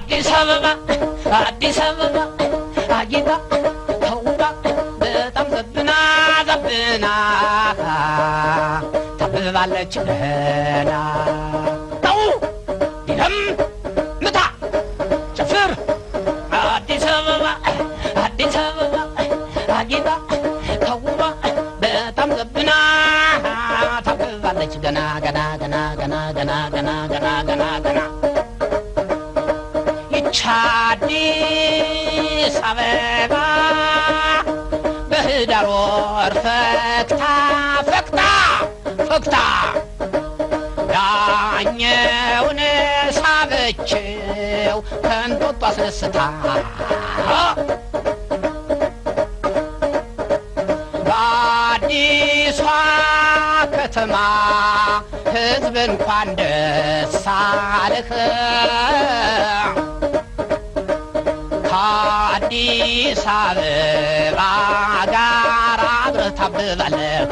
አዲስ አበባ አጊጣ ተውባ በጣም ዘብና ታብባለች ገና ተው ይለም ምታ ጨፍር አዲስ አበባ አጊጣ ተውባ በጣም ዘብና ታብባለች ገና አዲስ አበባ በህዳር ወር ፈክታ ዳኘውን ሳበችው ከንጦጦ አስነስታ በአዲሷ ከተማ ሕዝብ እንኳን ደስ አለህ አዲስ አበባ ጋር አብረህ ታብባለህ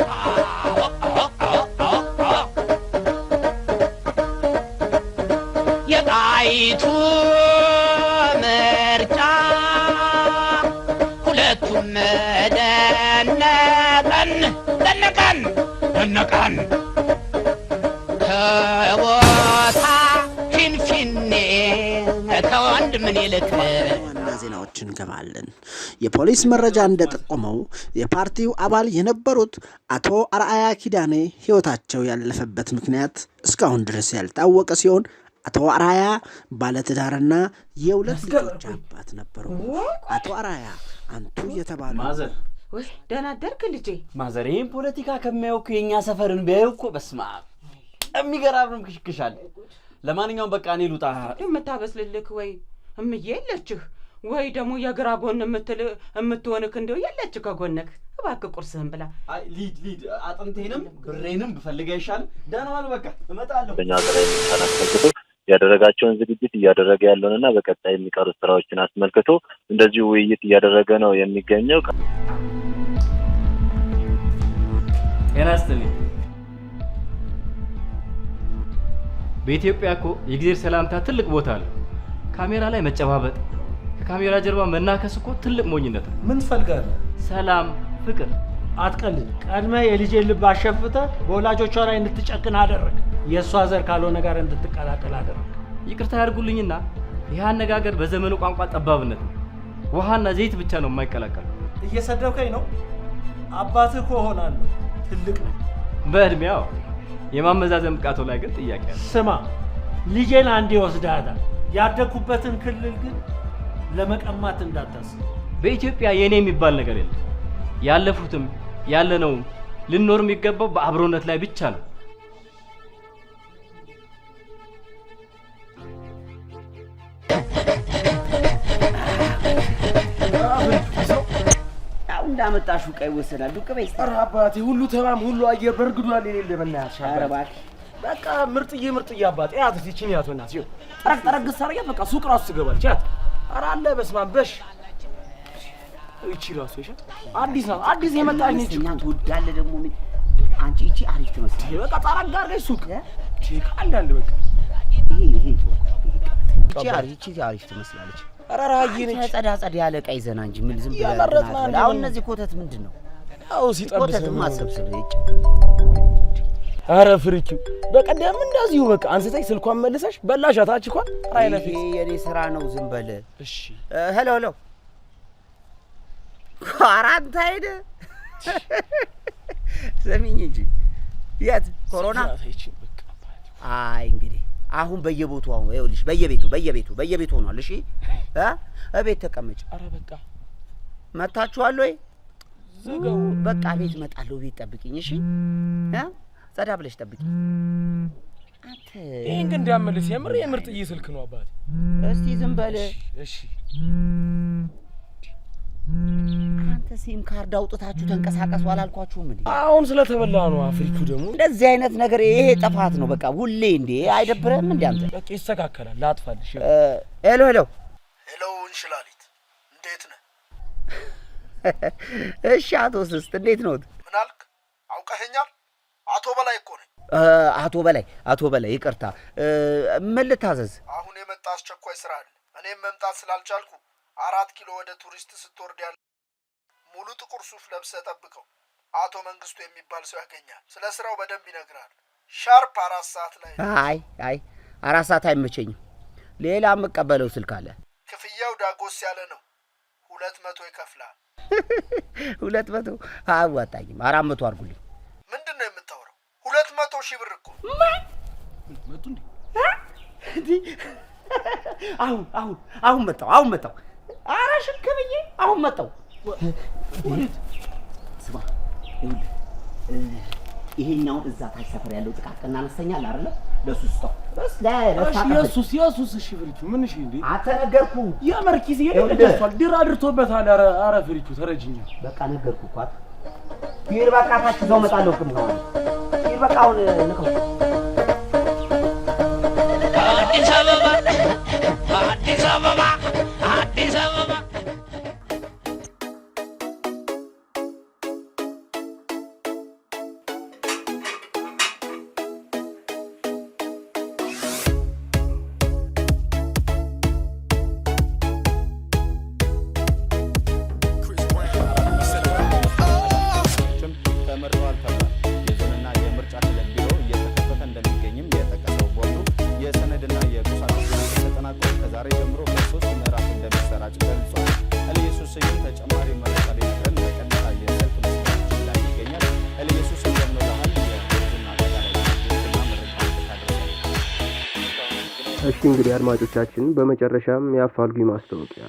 የጣይቱ ምርጫ ሁለቱም ደነቀን ከቦታ ፊንፊኔ ከወንድ ምን ይልክ ዜናዎችን ገባለን የፖሊስ መረጃ እንደጠቆመው የፓርቲው አባል የነበሩት አቶ አርአያ ኪዳኔ ህይወታቸው ያለፈበት ምክንያት እስካሁን ድረስ ያልታወቀ ሲሆን አቶ አርአያ ባለትዳርና የሁለት ልጆች አባት ነበሩ አቶ አርአያ አንቱ የተባሉ ማዘር ወይ ደህና አደርክ ልጄ ማዘሬን ፖለቲካ ከማያውቁ የኛ ሰፈርን ቢያውቁ በስማ የሚገራብም ክሽክሻል ለማንኛውም በቃ እኔ ልውጣ የምታበስልልክ ወይ እምዬ የለችህ ወይ ደግሞ የግራ ጎን የምትሆንክ እንደው የለች ከጎንክ እባክህ ቁርስህን ብላ አይ ሊድ አጥንቴንም ብሬንም ብፈልጋ ይሻል ደህና ዋል በቃ እመጣለሁ በእኛ ላይ ተነስተው ያደረጋቸውን ዝግጅት እያደረገ ያለውና በቀጣይ የሚቀሩ ስራዎችን አስመልክቶ እንደዚሁ ውይይት እያደረገ ነው የሚገኘው ኤናስተኒ በኢትዮጵያ እኮ የጊዜር ሰላምታ ትልቅ ቦታ አለ ካሜራ ላይ መጨባበጥ ከካሜራ ጀርባ መናከስ እኮ ትልቅ ሞኝነት ነው ምን ትፈልጋለህ ሰላም ፍቅር አትቀልድ ቀድመ የልጄ ልብ አሸፍተ በወላጆቿ ላይ እንድትጨክን አደረግ የሷ ዘር ካልሆነ ጋር እንድትቀላቀል አደረግ ይቅርታ ያድርጉልኝና ይሄ አነጋገር በዘመኑ ቋንቋ ጠባብነት ነው ውሃና ዘይት ብቻ ነው የማይቀላቀል እየሰደብከኝ ነው አባትህ እኮ ሆናለሁ ትልቅ ነው በእድሜው የማመዛዘን ብቃቱ ላይ ግን ጥያቄ አለ ስማ ልጄን አንዴ ወስደሃታል ያደኩበትን ክልል ግን ለመቀማት እንዳታስብ በኢትዮጵያ የኔ የሚባል ነገር የለም ያለፉትም ያለነው ልንኖር የሚገባው በአብሮነት ላይ ብቻ ነው እንዳመጣሹ ቀይ ወሰናል ዱቅ በይ ኧረ አባቴ ሁሉ ተማም ሁሉ አየር በርግዷል የሌለ በእናትሽ ኧረ እባክህ በቃ ምርጥዬ አባቴ ያት እቺን ያት በእናትሽ ጠረቅ ሰራያ በቃ ሱቅ ራሱ ትገባለች ያት ኧረ አለ በስመ አብ በሽ እቺ ራሱ ይሻ አዲስ የመጣች ነች እኛን ትወዳለህ ደግሞ ምን አንቺ እቺ አሪፍ ትመስላለች በቃ ጠረቅ ጋር ሱቅ እቺ አንዳንድ በቃ ይሄ እቺ አሪፍ ትመስላለች አራራዬ ነች ጸዳ ያለ ቀይ ዘና እንጂ ምን ዝም ብለህ አሁን እነዚህ ኮተት ምንድነው አው ሲጠብስ ኮተት ማሰብሰብ እጭ አረ ፍሪኪው በቀደም እንደዚሁ በቃ አንስተሽ ስልኳን መልሰሽ በላሻት አቺ እንኳን አይነፊ የኔ ስራ ነው ዝም በለ እሺ ሄሎ ኳራንታይን ሰሚኝ እንጂ የት ኮሮና አይ እንግዲህ አሁን በየቦታው ይኸውልሽ በየቤቱ ሆኗል እሺ እቤት ተቀመጭ አረ በቃ መታችኋል ወይ ዘጋው በቃ ቤት መጣለው ቤት ጠብቂኝ እሺ ጸዳ ብለሽ ጠብቂኝ አንተ ይሄን ግን እንዳመልስ የምርጥዬ ስልክ ነው አባቴ እስቲ ዝም በለ እሺ አንተ ሲም ካርድ አውጥታችሁ ተንቀሳቀሱ አላልኳችሁም እንዴ አሁን ስለተበላ ነው አፍሪኩ ደግሞ እንደዚህ አይነት ነገር ይሄ ጥፋት ነው በቃ ሁሌ እንዴ አይደብረም እንዴ አንተ በቃ ይስተካከላል ላጥፋልሽ ሄሎ እንሽላሊት እንዴት ነህ እሺ አቶ ስስት እንዴት ነው ምን አልክ አውቀኸኛል አቶ በላይ እኮ ነኝ አቶ በላይ ይቅርታ፣ ምን ልታዘዝ? አሁን የመጣ አስቸኳይ ስራ አለ። እኔም መምጣት ስላልቻልኩ 4 ኪሎ ወደ ቱሪስት ስትወርድ ያለ ሙሉ ጥቁር ሱፍ ለብሰህ ጠብቀው። አቶ መንግስቱ የሚባል ሰው ያገኛል። ስለ ስራው በደንብ ይነግራል። ሻርፕ 4 ሰዓት ላይ። አይ 4 ሰዓት አይመቸኝም። ሌላ የምቀበለው ስልክ አለ። ክፍያው ዳጎስ ያለ ነው። 200 ይከፍላል። 200 አያዋጣኝም። 400 አድርጉልኝ። ምንድን ነው የምታወራው? 200 ሺህ ብር እኮ መጡ እንዴ? አሁን መጣው። ኧረ ሽክብዬ አሁን መጣው። ስማ ይሄኛው እዛ ታች ሰፈር ያለው ጥቃቅንና አነስተኛ አለ አይደለ? ለሱ ስጠው። ኢየሱስ እሺ ፍሪቹ ምን እሺ እንዴ? አተነገርኩ የመርኪዝ ይደርሷል። ድር አድርቶበታል። ኧረ ፍሪቹ ተረጅኛ። በቃ ነገርኩ እኮ ይር በቃ ታች ዘው መጣለው ግን ነው ይር በቃ አሁን ንከው አዲስ አበባ እሺ እንግዲህ አድማጮቻችን በመጨረሻም ያፋልጉኝ ማስታወቂያ።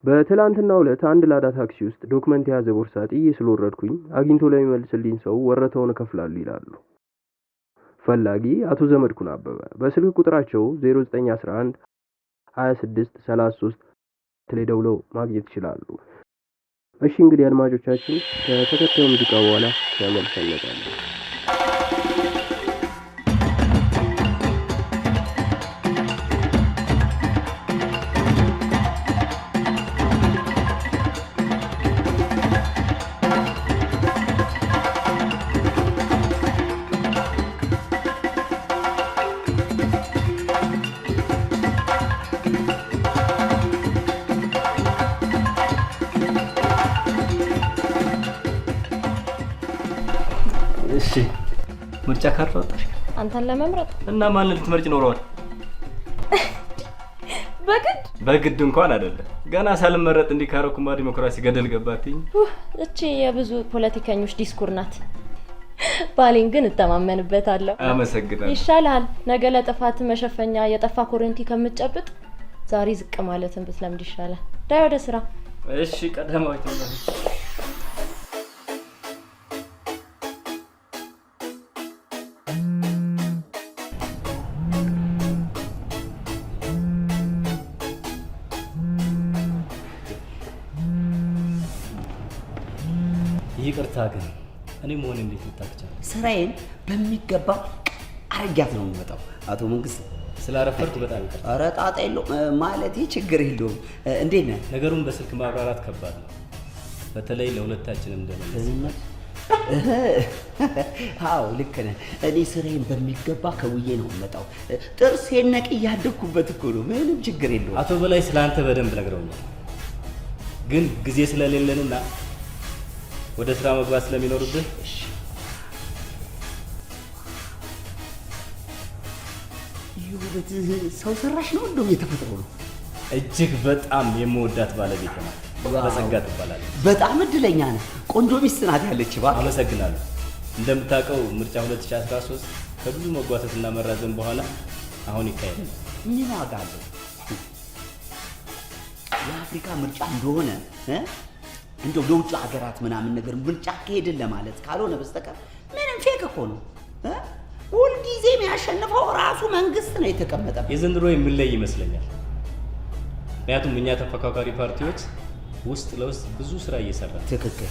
በትላንትናው ዕለት አንድ ላዳ ታክሲ ውስጥ ዶክመንት የያዘ ቦርሳ ጥዬ ስለወረድኩኝ አግኝቶ ለሚመልስልኝ ሰው ወረታውን እከፍላለሁ ይላሉ። ፈላጊ አቶ ዘመድኩን አበበ። በስልክ ቁጥራቸው 0911 26 33 ላይ ደውለው ማግኘት ይችላሉ። እሺ እንግዲህ አድማጮቻችን ከተከታዩ ሙዚቃ በኋላ ተመልሰን እንመጣለን። እሺ ምርጫ ካርድ ወጣሽ? አንተን ለመምረጥ እና ማንን ልትመርጭ ኖረዋል? በግድ እንኳን አይደለም። ገና ሳልመረጥ እንዲካረኩማ ዲሞክራሲ ገደል ገባትኝ። እቺ የብዙ ፖለቲከኞች ዲስኩር ናት። ባሌን ግን እተማመንበታለሁ። አመሰግናለሁ። ይሻላል ነገ ለጥፋት መሸፈኛ የጠፋ ኮረንቲ ከምትጨብጥ ዛሬ ዝቅ ማለትን ብትለምድ ይሻላል። ዳይ ወደ ስራ። እሺ ቀደማዊት ነው። ይቅርታ ግን እኔ መሆን እንዴት ልታክቻለሁ? ስራዬን በሚገባ አረጋት ነው የምመጣው። አቶ መንግስት ስላረፈርኩ በጣም ይቅርታ። ኧረ ጣጣ የለውም ማለቴ ችግር የለውም። እንዴት ነህ? ነገሩን በስልክ ማብራራት ከባድ ነው፣ በተለይ ለሁለታችንም እንደምን። አዎ ልክ ነህ። እኔ ስራዬን በሚገባ ከውዬ ነው የምመጣው። ጥርሴን ነቅዬ ያደግኩበት እኮ ነው። ምንም ችግር የለውም። አቶ በላይ ስላንተ በደንብ ነግረውኛል፣ ግን ጊዜ ስለሌለንና ወደ ስራ መግባት ስለሚኖርብህ ይሁት ሰው ሰራሽ ነው እንደው የተፈጥሮ ነው። እጅግ በጣም የምወዳት ባለቤት ናት። በሰጋ ትባላለች። በጣም እድለኛ ነህ። ቆንጆ ሚስት ናት ያለች። እባክህ አመሰግናለሁ። እንደምታውቀው ምርጫ 2013 ከብዙ መጓተትና መራዘም በኋላ አሁን ይካሄዳል። ምን ዋጋ አለው? የአፍሪካ ምርጫ እንደሆነ እንደው ለውጭ ሀገራት ምናምን ነገር ምርጫ ከሄድን ለማለት ካልሆነ በስተቀር ምንም ፌክ እኮ ነው። ሁልጊዜ የሚያሸንፈው ራሱ መንግስት ነው የተቀመጠበት። የዘንድሮ የምንለይ ይመስለኛል። ምክንያቱም እኛ ተፎካካሪ ፓርቲዎች ውስጥ ለውስጥ ብዙ ስራ እየሰራ። ትክክል።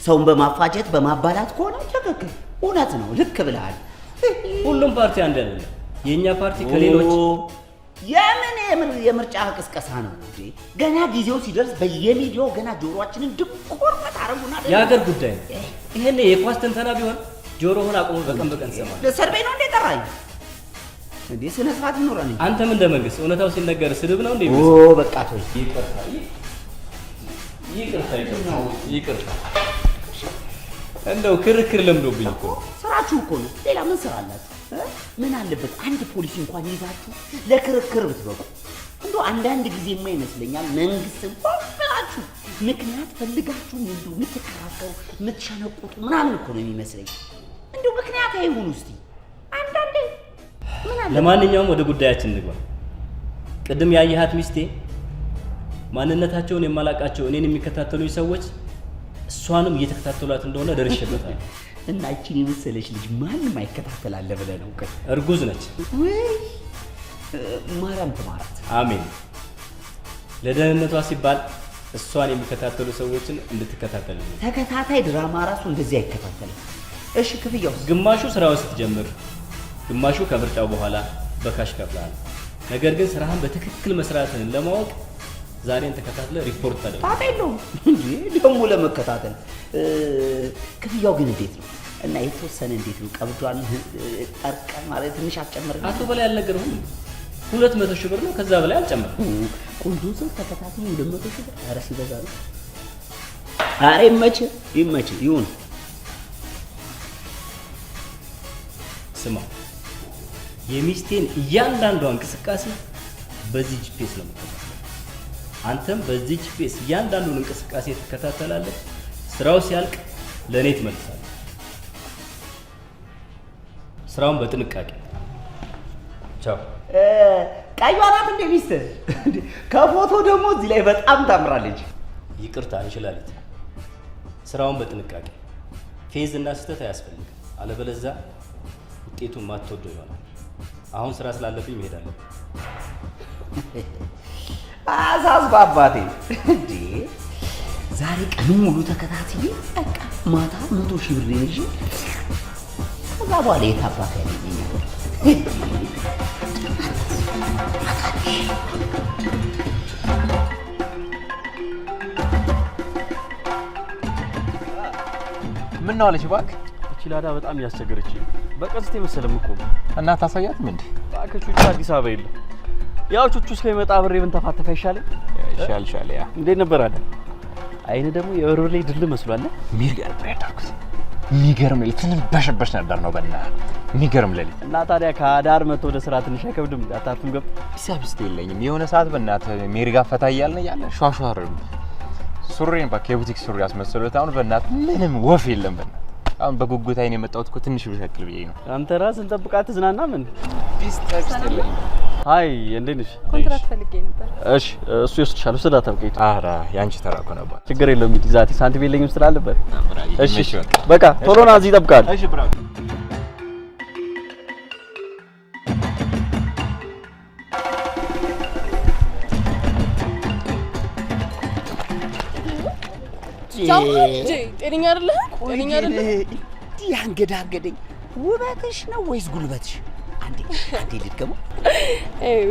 ሰውን በማፋጀት በማባላት ከሆነ ትክክል፣ እውነት ነው። ልክ ብለሃል። ሁሉም ፓርቲ አንድ አይደለም። የኛ ፓርቲ ከሌሎች የምርጫ ቅስቀሳ ነው እንዴ? ገና ጊዜው ሲደርስ በየሚዲያው ገና ጆሮአችንን ድቆር አረጉና የሀገር ጉዳይ ይሄን የኳስ ትንተና ቢሆን ጆሮህን አቁሞ በቀን ሰማል። ለሰርቤ ነው እንዴ ጠራኝ? እንዴ ስነ ስርዓት ይኖራል። አንተም እንደ መንግስት እውነታው ሲነገር ስድብ ነው እንዴ? በቃ ተው። ይቅርታ። እንደው ክርክር ለምዶብኝ እኮ። ስራችሁ እኮ ነው። ሌላ ምን ስራ አላችሁ? ምን አለበት አንድ ፖሊስ እንኳን ይዛችሁ ለክርክር ብትበቁ። እንደው አንዳንድ ጊዜማ ይመስለኛል መንግስትን ቆምላችሁ ምክንያት ፈልጋችሁ እንደው የምትከራከሩ የምትሸነቁጡ ምናምን እኮ ነው የሚመስለኝ። እንደው ምክንያት አይሆኑ እስቲ አንዳንዴ ምን አለ። ለማንኛውም ወደ ጉዳያችን እንግባ። ቅድም ያየሃት ሚስቴ ማንነታቸውን የማላቃቸው እኔን የሚከታተሉኝ ሰዎች እሷንም እየተከታተሏት እንደሆነ ደርሼበታለሁ። እና እቺን የመሰለች ልጅ ማንም አይከታተላል ብለህ ነው? እርጉዝ ነች። ወይ ማርያም ትማራት። አሜን። ለደህንነቷ ሲባል እሷን የሚከታተሉ ሰዎችን እንድትከታተል። ተከታታይ ድራማ ራሱ እንደዚህ አይከታተልም። እሺ ክፍያው? ግማሹ ስራውን ስትጀምር፣ ግማሹ ከምርጫው በኋላ በካሽ ከፍለሃል። ነገር ግን ስራህን በትክክል መስራትህን ለማወቅ ዛሬን ተከታትለ ሪፖርት ታደርግ። ታዲያ የለውም እንዴ ደግሞ ለመከታተል። ክፍያው ግን እንዴት ነው? እና የተወሰነ እንዴት ነው? ቀብዷን ጠርቀ ማለት ትንሽ አጨምር። አቶ በላይ አልነገርሁም? 200 ሺህ ብር ነው፣ ከዛ በላይ አልጨመርኩም። ቆንጆ ሰው ተከታትሎ 200 ሺህ ብር? ኧረ ሲበዛ ነው። ኧረ ይመች ይሁን። ስማ፣ የሚስቴን እያንዳንዷ እንቅስቃሴ በዚህ ጂፒኤስ ነው የምትከታተለው። አንተም በዚህ ጂፒኤስ እያንዳንዱን እንቅስቃሴ ትከታተላለህ። ስራው ሲያልቅ ለእኔ ትመልሳለህ። ስራውን በጥንቃቄ። ቻው። ቀይዋ ናት እንደ ሚስትህ? ከፎቶ ደግሞ እዚህ ላይ በጣም ታምራለች። ይቅርታ እንችላለን። ስራውን በጥንቃቄ። ፌዝ እና ስህተት አያስፈልግም። አለበለዚያ ውጤቱን ማትወደው ይሆናል። አሁን ስራ ስላለብኝ መሄድ አለብኝ። አሳስባ አባቴ እንዴ! ዛሬ ቀን ሙሉ ተከታትዬ በቃ ማታ 100 ሺህ ብር ይዤ ከዛ በኋላ የት አባቴ ያለኛል? ምን ነው አለች? እባክህ እቺ ላዳ በጣም እያስቸገረች በቀስቴ መሰለም እኮ እና ታሳያትም እንዴ? እባክህ ቹቹ አዲስ አበባ የለም። ያው ቹቹ እስከሚመጣ ብሬ ብንተፋተፋ ይሻላል። ይሻል። ያ እንዴት ነበር አለ? አይነ ደግሞ የወሮሌ ድል መስሏል። የሚገርም ያዳርኩት የሚገርም ለትን በሽበሽ ነበር ነው በእና የሚገርም ለሊት። እና ታዲያ ከአዳር መጥቶ ወደ ስራ ትንሽ አይከብድም? አታፍም? ገብ ቢሳብስት የለኝም። የሆነ ሰዓት በእናትህ ሜሪ ጋር ፈታ እያልን ሿሿር ሱሪን በቃ የቡቲክ ሱሪ አስመስሎት አሁን በእናትህ ምንም ወፍ የለም። በእናትህ አሁን በጉጉት አይኔ የመጣሁት እኮ ትንሽ ብሸክል ብዬ ነው። አንተ ራስህን ጠብቃት ትዝናናም እንዴ? ቢሳብስት የለኝም። አይ እንዴት ነሽ? ኮንትራት ፈልጌ ነበር። እሺ እሱ ይወስድሻል። ወስዳ ተብቀይት። ኧረ ያንቺ ተራ እኮ ነበር። ችግር የለውም። እንግዲህ ዛሬ ሳንቲም የለኝም ስላለበት። እሺ በቃ ቶሎ ና፣ እዚህ ይጠብቃል። እሺ ብራው ጤነኛ አይደለህ? ጤነኛ አይደለህ? እንዲህ አንገዳገደኝ ውበትሽ ነው ወይስ ጉልበትሽ? አንዴ ልድገሙ።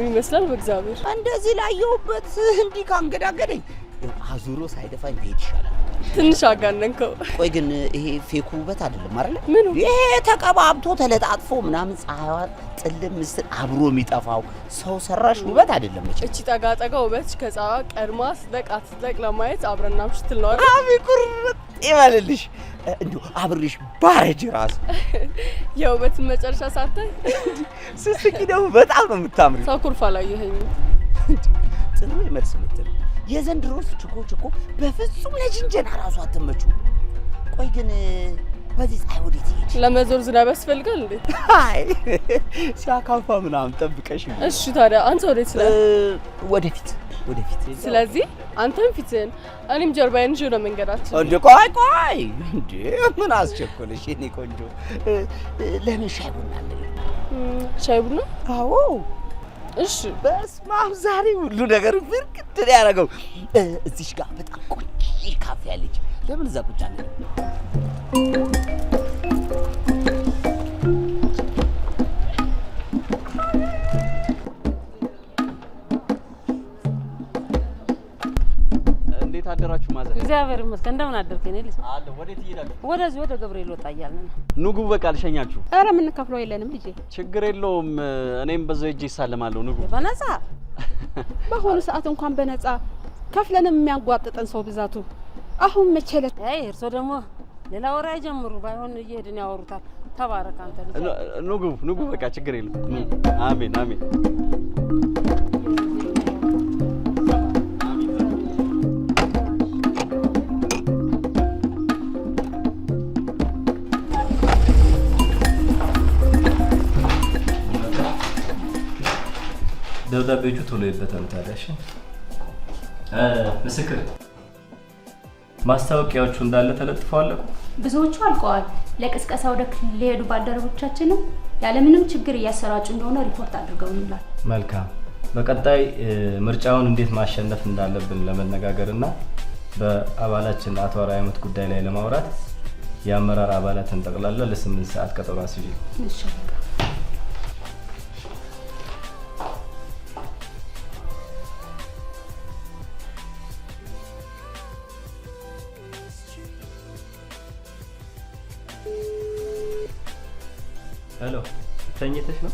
ይመስላል በእግዚአብሔር እንደዚህ ላየሁበት እንዲህ ካንገዳገደኝ አዙሮ ሳይደፋኝ ብሄድ ይሻላል። ትንሽ አጋነንከው። ቆይ ግን ይሄ ፌክ ውበት አይደለም አይደል? ምኑ? ይሄ ተቀባብቶ ተለጣጥፎ ምናምን ፀሐይዋ ጥልም ምስል አብሮ የሚጠፋው ሰው ሰራሽ ውበት አይደለም። እቺ ጠጋ ጠጋ ውበት ከፀሐይዋ ቀድማ ስትጠቅ ለማየት አብረና ምሽትል ነው አይደል? አቢ ቁርጥ ይበልልሽ። እንዲሁ አብሬሽ ባረጅ ራስ የውበትን መጨረሻ ሳታይ ስስቂ ደግሞ በጣም ነው የምታምሪ። ሳኩርፋ ላየኸኝ ጥሩ መልስ ምትል። የዘንድሮስ ችኮች እኮ በፍጹም ለጅንጀና ራሱ አትመቹ። ቆይ ግን በዚህ ፀሐይ ወዴት ይሄድ? ለመዞር ዝናብ ያስፈልጋል እንዴ? አይ ሲያካፋ ምናምን ጠብቀሽ። እሺ ታዲያ አንተ ወዴት ስለ? ወደፊት። ስለዚህ አንተም ፊትህን እኔም ጀርባዬን ይዤ ነው መንገዳችን። እንዴ ቆይ እንዴ ምን አስቸኮለሽ የኔ ቆንጆ? ለምን ሻይ ቡና አለ? ሻይ ቡና? አዎ። እሺ በስመ አብ ዛሬ ሁሉ ነገር ብርቅት ያደረገው እዚሽ ጋር በጣም ቆንጆ ካፌ አለች። ለምን እዛ ቁጭ አለ? አደራችሁ ማዘር? እግዚአብሔር ይመስገን። እንደምን አደርክ? እኔ ልጅ አለ። ወዴት እየሄዳችሁ? ወደዚህ ወደ ገብርኤል ወጣ እያልን ነው። ንጉ በቃ ልሸኛችሁ። ኧረ ምን ከፍለው የለንም ልጄ። ችግር የለውም። እኔም በዛው ሄጄ ይሳለማለሁ። ንጉ በነፃ በአሁኑ ሰዓት እንኳን በነፃ ከፍለንም የሚያጓጥጠን ሰው ብዛቱ አሁን መቸለት። አይ እርሶ ደግሞ ሌላ ወሬ አይጀምሩ። ባይሆን እየሄድን ያወሩታል። ተባረክ አንተ ልጅ። ንጉ በቃ ችግር የለውም። አሜን አሜን። ደብዳቤዎቹ ቶሎ ይበተኑ ታዲያ። እሺ ምስክር ማስታወቂያዎቹ እንዳለ ተለጥፈው አለቁ? ብዙዎቹ አልቀዋል። ለቅስቀሳ ወደ ክልል ሊሄዱ ባልደረቦቻችንም ያለምንም ችግር እያሰራጩ እንደሆነ ሪፖርት አድርገውልናል። መልካም። በቀጣይ ምርጫውን እንዴት ማሸነፍ እንዳለብን ለመነጋገርና በአባላችን አቶ አርአያ ሞት ጉዳይ ላይ ለማውራት የአመራር አባላትን ጠቅላላ ለ8 ሰዓት ቀጠሮ አስይዤ። እሺ ሄሎ፣ ተኝተሽ ነው?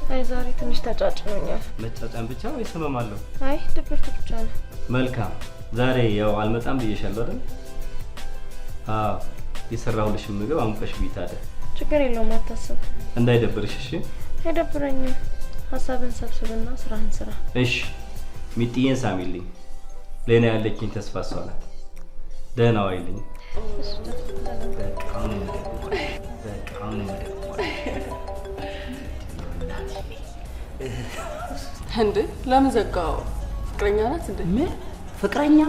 አይ ዛሬ ትንሽ ተጫጭኖኛል። መጫጫን ብቻ ወይስ ህመም አለው? አይ ድብርት ብቻ ነው። መልካም። ዛሬ ያው አልመጣም ብዬሻለሁ አይደል? አዎ፣ የሰራሁልሽ ምግብ አሙቀሽ ብይ ታዲያ። ችግር የለውም አታስብ። እንዳይደብርሽ እሺ? አይደብረኝም። ሀሳብን ሰብስብና ስራህን ስራ። እሺ። ሚጥዬን ሳሚልኝ። ለኔ ያለችኝ ተስፋ እሷ ናት። ደህና ዋይልኝ። እንዴ ለምን ዘጋው? ፍቅረኛ ናት እንዴ? ምን ፍቅረኛ?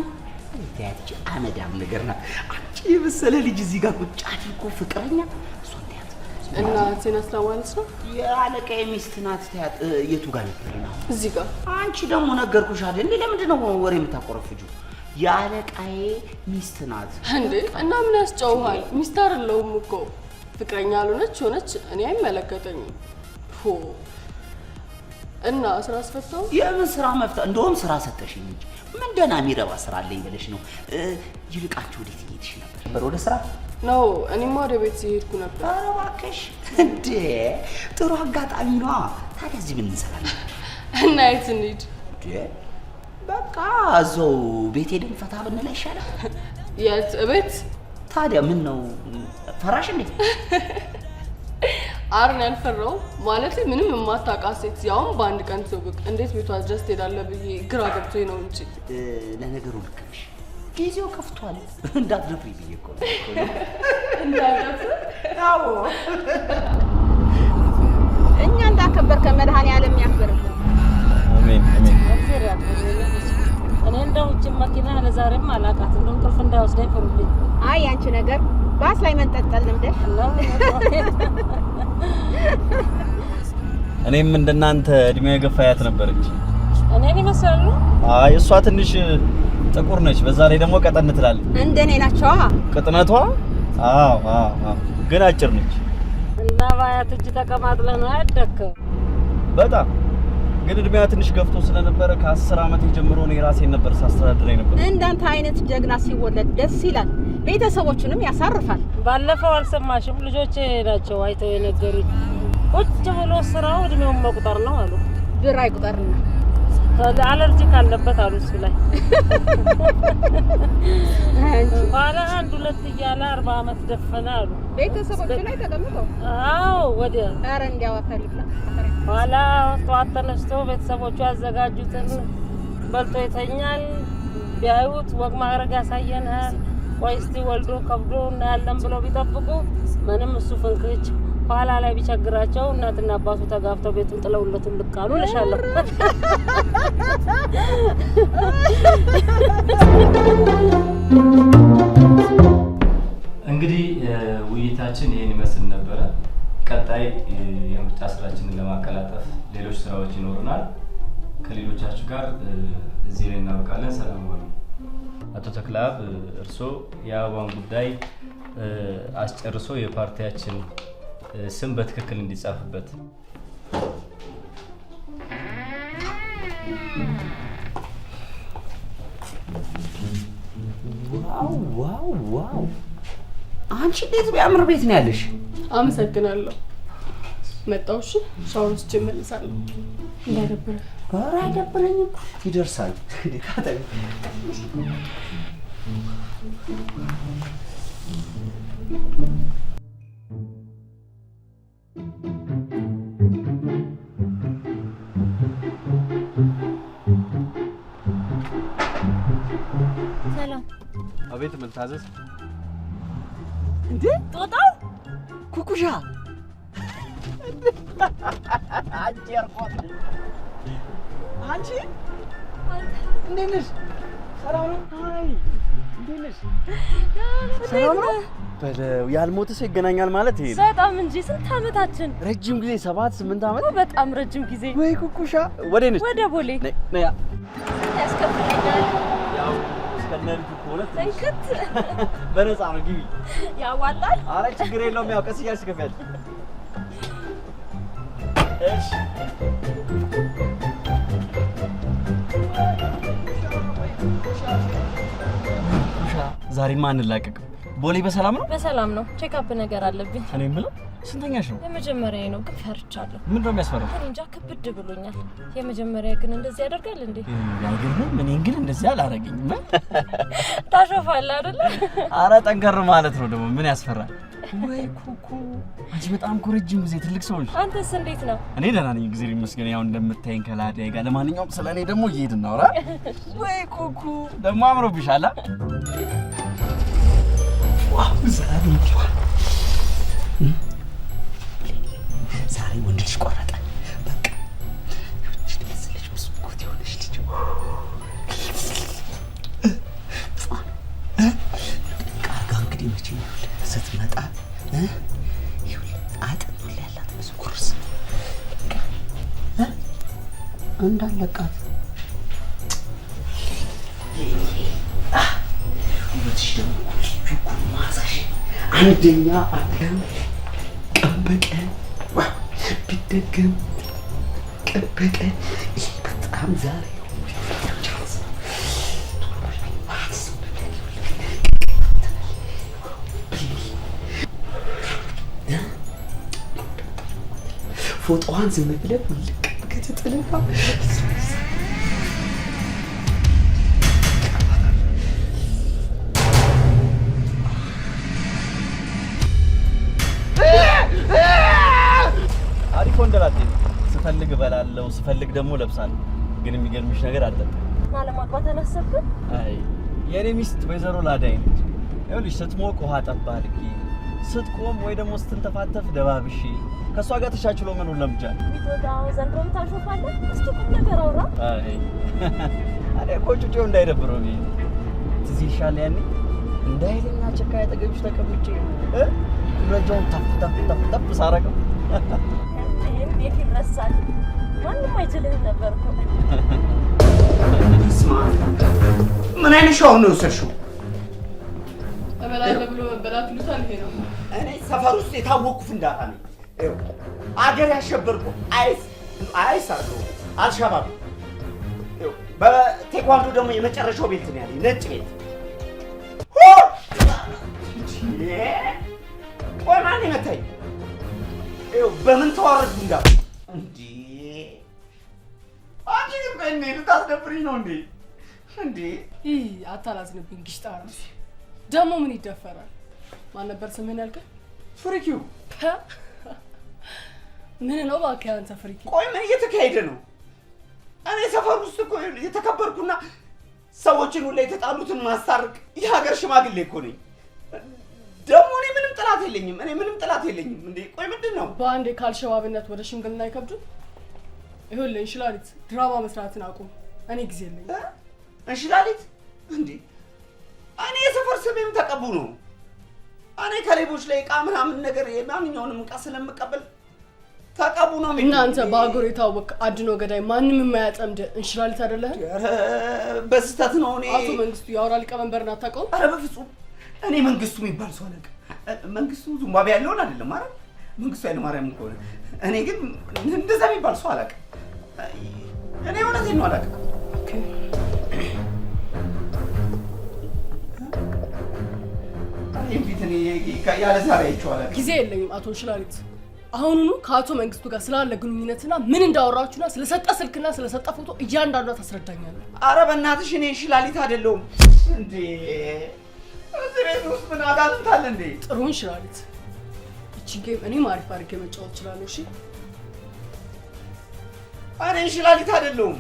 ታያች አመዳም ነገር ናት። አንቺ የመሰለ ልጅ እዚህ ጋር ቁጭ አድርጎ ፍቅረኛ? እሷን ታያት እና ሴናስ ለማለት ነው? የአለቃዬ ሚስት ናት። ታያት የቱ ጋር ነበር ነው? እዚህ ጋር። አንቺ ደግሞ ነገርኩሽ አይደል? ለምንድን ነው ወሬ የምታቆረፍጁ? የአለቃዬ ሚስት ናት እንዴ? እና ምን ያስጨውሃል? ሚስት አይደለሁም እኮ። ፍቅረኛ አልሆነች ሆነች እኔ አይመለከተኝም። ሆ እና ስራ አስፈታው? የምን ስራ መፍታ? እንደውም ስራ ሰጠሽኝ እንጂ ምን ደህና የሚረባ ስራ አለኝ ብለሽ ነው? ይልቃችሁ ወዴት እየሄድሽ ነበር? ወደ ስራ ነው? እኔማ ወደ ቤት ሲሄድኩ ነበር። ኧረ እባክሽ እንዴ! ጥሩ አጋጣሚ ነዋ። ታዲያ እዚህ ምን እንሰራለን? እና የት እንሂድ? በቃ እዛው ቤት ሄደን ፈታ ብንል ይሻላል። የት ቤት? ታዲያ ምን ነው ፈራሽ እንዴ? አርን ያልፈራው ማለት ምንም የማታውቃት ሴት ያውም በአንድ ቀን ትውውቅ እንዴት ቤቷ ድረስ ትሄዳለህ ብዬ ግራ ገብቶኝ ነው እንጂ። ለነገሩ ልክ ነሽ፣ ጊዜው ከፍቷል። እንዳትደፍሪ ብዬ እኮ ነው። እንዳትደፍሪ? አዎ እኛ እንዳከበርከ መድኃኔዓለም ያክብርህ። አሜን አሜን። እኔ እንደው እቺ መኪና ለዛሬም አላውቃት። እንደው እንቅልፍ እንዳይወስደኝ ፍሩልኝ። አይ አንቺ ነገር ባስ ላይ መንጠልጠል ልምደሽ ነው። እኔም እንደናንተ እድሜዋ የገፋ አያት ነበረች። እኔን ይመስላሉ? አይ እሷ ትንሽ ጥቁር ነች፣ በዛ ላይ ደግሞ ቀጠን ትላለች። እንደኔ ናቸዋ ቅጥነቷ። አዎ አዎ፣ ግን አጭር ነች። እና ባያት እጅ ተቀማጥለህ ነው ያደግከው? በጣም ግን እድሜዋ ትንሽ ገፍቶ ስለነበረ ከ10 ዓመት ጀምሮ ነው የራሴን ነበር ሳስተዳድረኝ ነበር። እንዳንተ አይነት ጀግና ሲወለድ ደስ ይላል፣ ቤተሰቦቹንም ያሳርፋል። ባለፈው አልሰማሽም? ልጆቼ ናቸው አይተው የነገሩኝ። ቁጭ ብሎ ስራው እድሜውን መቁጠር ነው አሉ። ብር አይቁጠርና አለርጂ ካለበት አሉ እሱ ላይ ኋላ 1 2 እያለ 40 ዓመት ደፈነ አሉ። ቤተሰቦቹ ላይ ተቀምጠው? አዎ ወዲያ። ኧረ እንዲያው አፈር ይብላ። ኋላ ጠዋት ተነስቶ ቤተሰቦቹ ያዘጋጁትን በልቶ ይተኛል። ቢያዩት ወግ ማዕረግ ያሳየናል። ቆይ እስቲ ወልዶ ከብዶ እናያለን ብለው ቢጠብቁ ምንም እሱ ፍንክች። ኋላ ላይ ቢቸግራቸው እናትና አባቱ ተጋፍተው ቤቱን ጥለውለት ልቅ አሉ እልሻለሁ። እንግዲህ ውይይታችን ይሄን ይመስል ነበረ። ቀጣይ የምርጫ ስራችንን ለማቀላጠፍ ሌሎች ስራዎች ይኖሩናል። ከሌሎቻችሁ ጋር እዚህ ላይ እናበቃለን። ሰላም ሁኑ። አቶ ተክለአብ እርስዎ የአበባን ጉዳይ አስጨርሶ የፓርቲያችን ስም በትክክል እንዲጻፍበት ዋው አንቺ እንዴት ቢያምር ቤት ነው ያለሽ። አመሰግናለሁ። መጣሁ። እሺ ሻወር ወስጄ እመለሳለሁ። እንዳይደብርህ። ኧረ አይደብረኝም፣ ይደርሳል። ሰላም። አቤት፣ ምን ታዘዝ? እንዴ ጦጣው ኩኩሻ አንቺ ያርቆት አንቺ እንዴት ነሽ? ሰላም ነው? አይ እንዴት ነሽ? ሰላም ነው? በለው ያልሞተ ሰው ይገናኛል ማለት ይሄ ነው። በጣም እንጂ ስንት ዓመታችን? ረጅም ጊዜ 7-8 ዓመት። በጣም ረጅም ጊዜ። ወይ ኩኩሻ ወዴት ነሽ? ወደ ቦሌ። ነይ ያስከፍለኛል። ያው እስከነልኩ ከሆነ እንክት በነፃ ነው ግቢ። ያዋጣል። ኧረ ችግር የለውም። ያው ቀስ እያልሽ ትከፍያለሽ። እሺ ዛሬማ አንላቀቅም። ቦሌ በሰላም ነው? በሰላም ነው። ቼክአፕ ነገር አለብኝ። እኔ የምለው ስንተኛሽ ነው? የመጀመሪያዬ ነው ግን ፈርቻለሁ። ምንድን ነው የሚያስፈራው? እኔ እንጃ ክብድ ብሎኛል። የመጀመሪያ ግን እንደዚህ ያደርጋል እንዴ? አይገርምም? እኔን ግን እንደዚህ አላረገኝም። ታሾፋለህ አይደለ? አረ ጠንከር ማለት ነው ደግሞ ምን ያስፈራል? ወይ ኩኩ አንቺ በጣም እኮ ረጅም ጊዜ ትልቅ ሰው ነሽ። አንተስ እንዴት ነው? እኔ ደህና ነኝ እግዚአብሔር ይመስገን። ያው እንደምታይኝ ከላዳይ ጋር። ለማንኛውም ስለ እኔ ደግሞ እየሄድን እናውራ። ወይ ኩኩ ደግሞ አምሮብሻል። ዋው ዛሬ ወንድ ልጅ ቆረጠ። በቃ ይህች ትመስለች ብስኩት የሆነች ልጅ ቃርጋ እንግዲህ መቼ ስትመጣ አጥንት ያላት መስኩርስ እንዳለቃት ውበትሽ ደግሞ ማሳሽ አንደኛ አዳም ቀን በቀን ቢደገም ቀን በቀን ይህ በጣም ዛሬ ፎቶዋን ዝም ብለህ ውልቅ ከተጥልባ አሪፍ ወንደላጤ ስፈልግ እበላለሁ፣ ስፈልግ ደግሞ ለብሳለሁ። ግን የሚገርምሽ ነገር አልጠጣም። ማለማግባት አላሰብክም? አይ የኔ ሚስት ወይዘሮ ላዳይ ነች። ይኸውልሽ ስትሞቅ ውሃ ጠባ አድርጌ፣ ስትቆም ወይ ደግሞ ስትንተፋተፍ ደባብሼ ከእሷ ጋር ተሻችሎ መኖር ለምጃለሁ። ሚቶታው ዘንድሮም ታሾፋለህ? እስኪ ቁም ነገር አውራ። አይ እኔ እኮ ጩጬው እንዳይደብረው ብዬ ነው። ትዝ ይልሻል ያኔ እንደ ኃይለኛ ቸካይ አጠገብሽ ተቀምጬ ረጃውን ታፍ ሳረገው እንዴት ይረሳል? ማንም አይችልህም ነበር እኮ። ምን አይነት ሻውን ነው የወሰድሽው? እበላለሁ ብሎ መበላት ይሉታል። ይሄ ነው እኔ ሰፈር ውስጥ የታወቅኩ ፍንዳታ ነኝ። አገር ያሸበርኩ አይስ አድርገው አልሻባብ። በቴኳንዶ ደግሞ የመጨረሻው ቤት ነው ያለኝ፣ ነጭ ቤት። ቆይ ማን የመታኝ? በምን ተዋረድኩ እንዳ እንዴ? አንቺ ግን ቆይ እኔ ልታስደፍሪኝ ነው እንዴ? እንዴ አታላዝንብኝ። ግሽጣ ራሱ ደግሞ ምን ይደፈራል? ማን ነበር ስምህን ያልከኝ? ፍሪኪው። ምን ነው እባክህ አንተ ፍሪኪ? ቆይ ምን እየተካሄደ ነው? እኔ ሰፈር ውስጥ እኮ የተከበርኩና ሰዎችን ሁላ የተጣሉትን ማስታርቅ የሀገር ሽማግሌ እኮ ነኝ። ደግሞ እኔ ምንም ጥላት የለኝም። እንዴ ቆይ ምንድን ነው? በአንዴ ካልሸባብነት ወደ ሽምግልና አይከብድም? ይኸውልህ እንሽላሊት ድራማ መስራትን አቁም። እኔ ጊዜ የለኝም። እንሽላሊት እንዴ? እኔ የሰፈር ስሜም ተቀቡ ነው። እኔ ከሌቦች ላይ ዕቃ ምናምን ነገር የማንኛውንም ዕቃ ስለምቀበል ተቀቡ ነው። እናንተ በአገሩ የታወቅ አድኖ ገዳይ ማንም የማያጠምድ እንሽላሊት አይደለህ? በስህተት ነው። እኔ አቶ መንግስቱ የአውራ ሊቀመንበርን አታውቀውም? ኧረ በፍጹም እኔ መንግስቱ የሚባል ሰው አለቅ። መንግስቱ ዙምባቤ ያለውን አይደለም ማለት መንግስቱ ኃይለማርያም እኮ ነው። እኔ ግን እንደዛ የሚባል ሰው አላውቅም። እኔ እውነቴን ነው አላውቅም። ያለ ዛሬ አይቼዋለሁ። ጊዜ የለኝም አቶ እንሽላሊት። አሁኑኑ ከአቶ መንግስቱ ጋር ስላለ ግንኙነትና ምን እንዳወራችሁና ስለሰጠ ስልክና ስለሰጠ ፎቶ እያንዳንዷ ታስረዳኛለህ። አረ በእናትሽ እኔ እንሽላሊት አይደለሁም እንዴ! እዚህ ቤት ውስጥ ምን አጋንንት አለ እንዴ? ጥሩ እንሽላሊት፣ እቺ ጌም እኔ ማሪፍ አድርጌ መጫወት እችላለሁ። እሺ እኔ እንሽላሊት አይደለሁም፣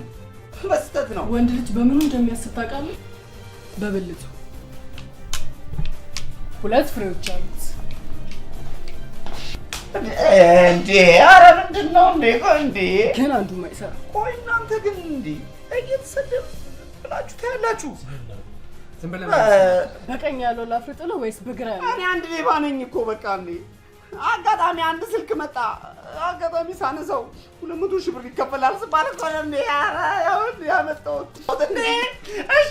በስተት ነው። ወንድ ልጅ በምኑ እንደሚያስብ ታውቃለህ? በብልቱ 2 ፍሬዎች አሉት። እንዴ ኧረ ምንድን ነው እንዴ? ቆይ እንዴ ግን አንዱ ማይሰራ። ቆይ እናንተ ግን እንዴ እየተሰደብ ብላችሁ ታያላችሁ። ዝም ብለህ በቀኝ ያለው ላፍጥልህ ወይስ በግራ ያለው? እኔ አንድ ሌባ ነኝ እኮ በቃ እንዴ። አጋጣሚ አንድ ስልክ መጣ። አጋጣሚ ሳነሳው 200 ሺህ ብር ይከፈላል ስባል እኮ ነው እንዴ ያው ያመጣሁት እንዴ። እሺ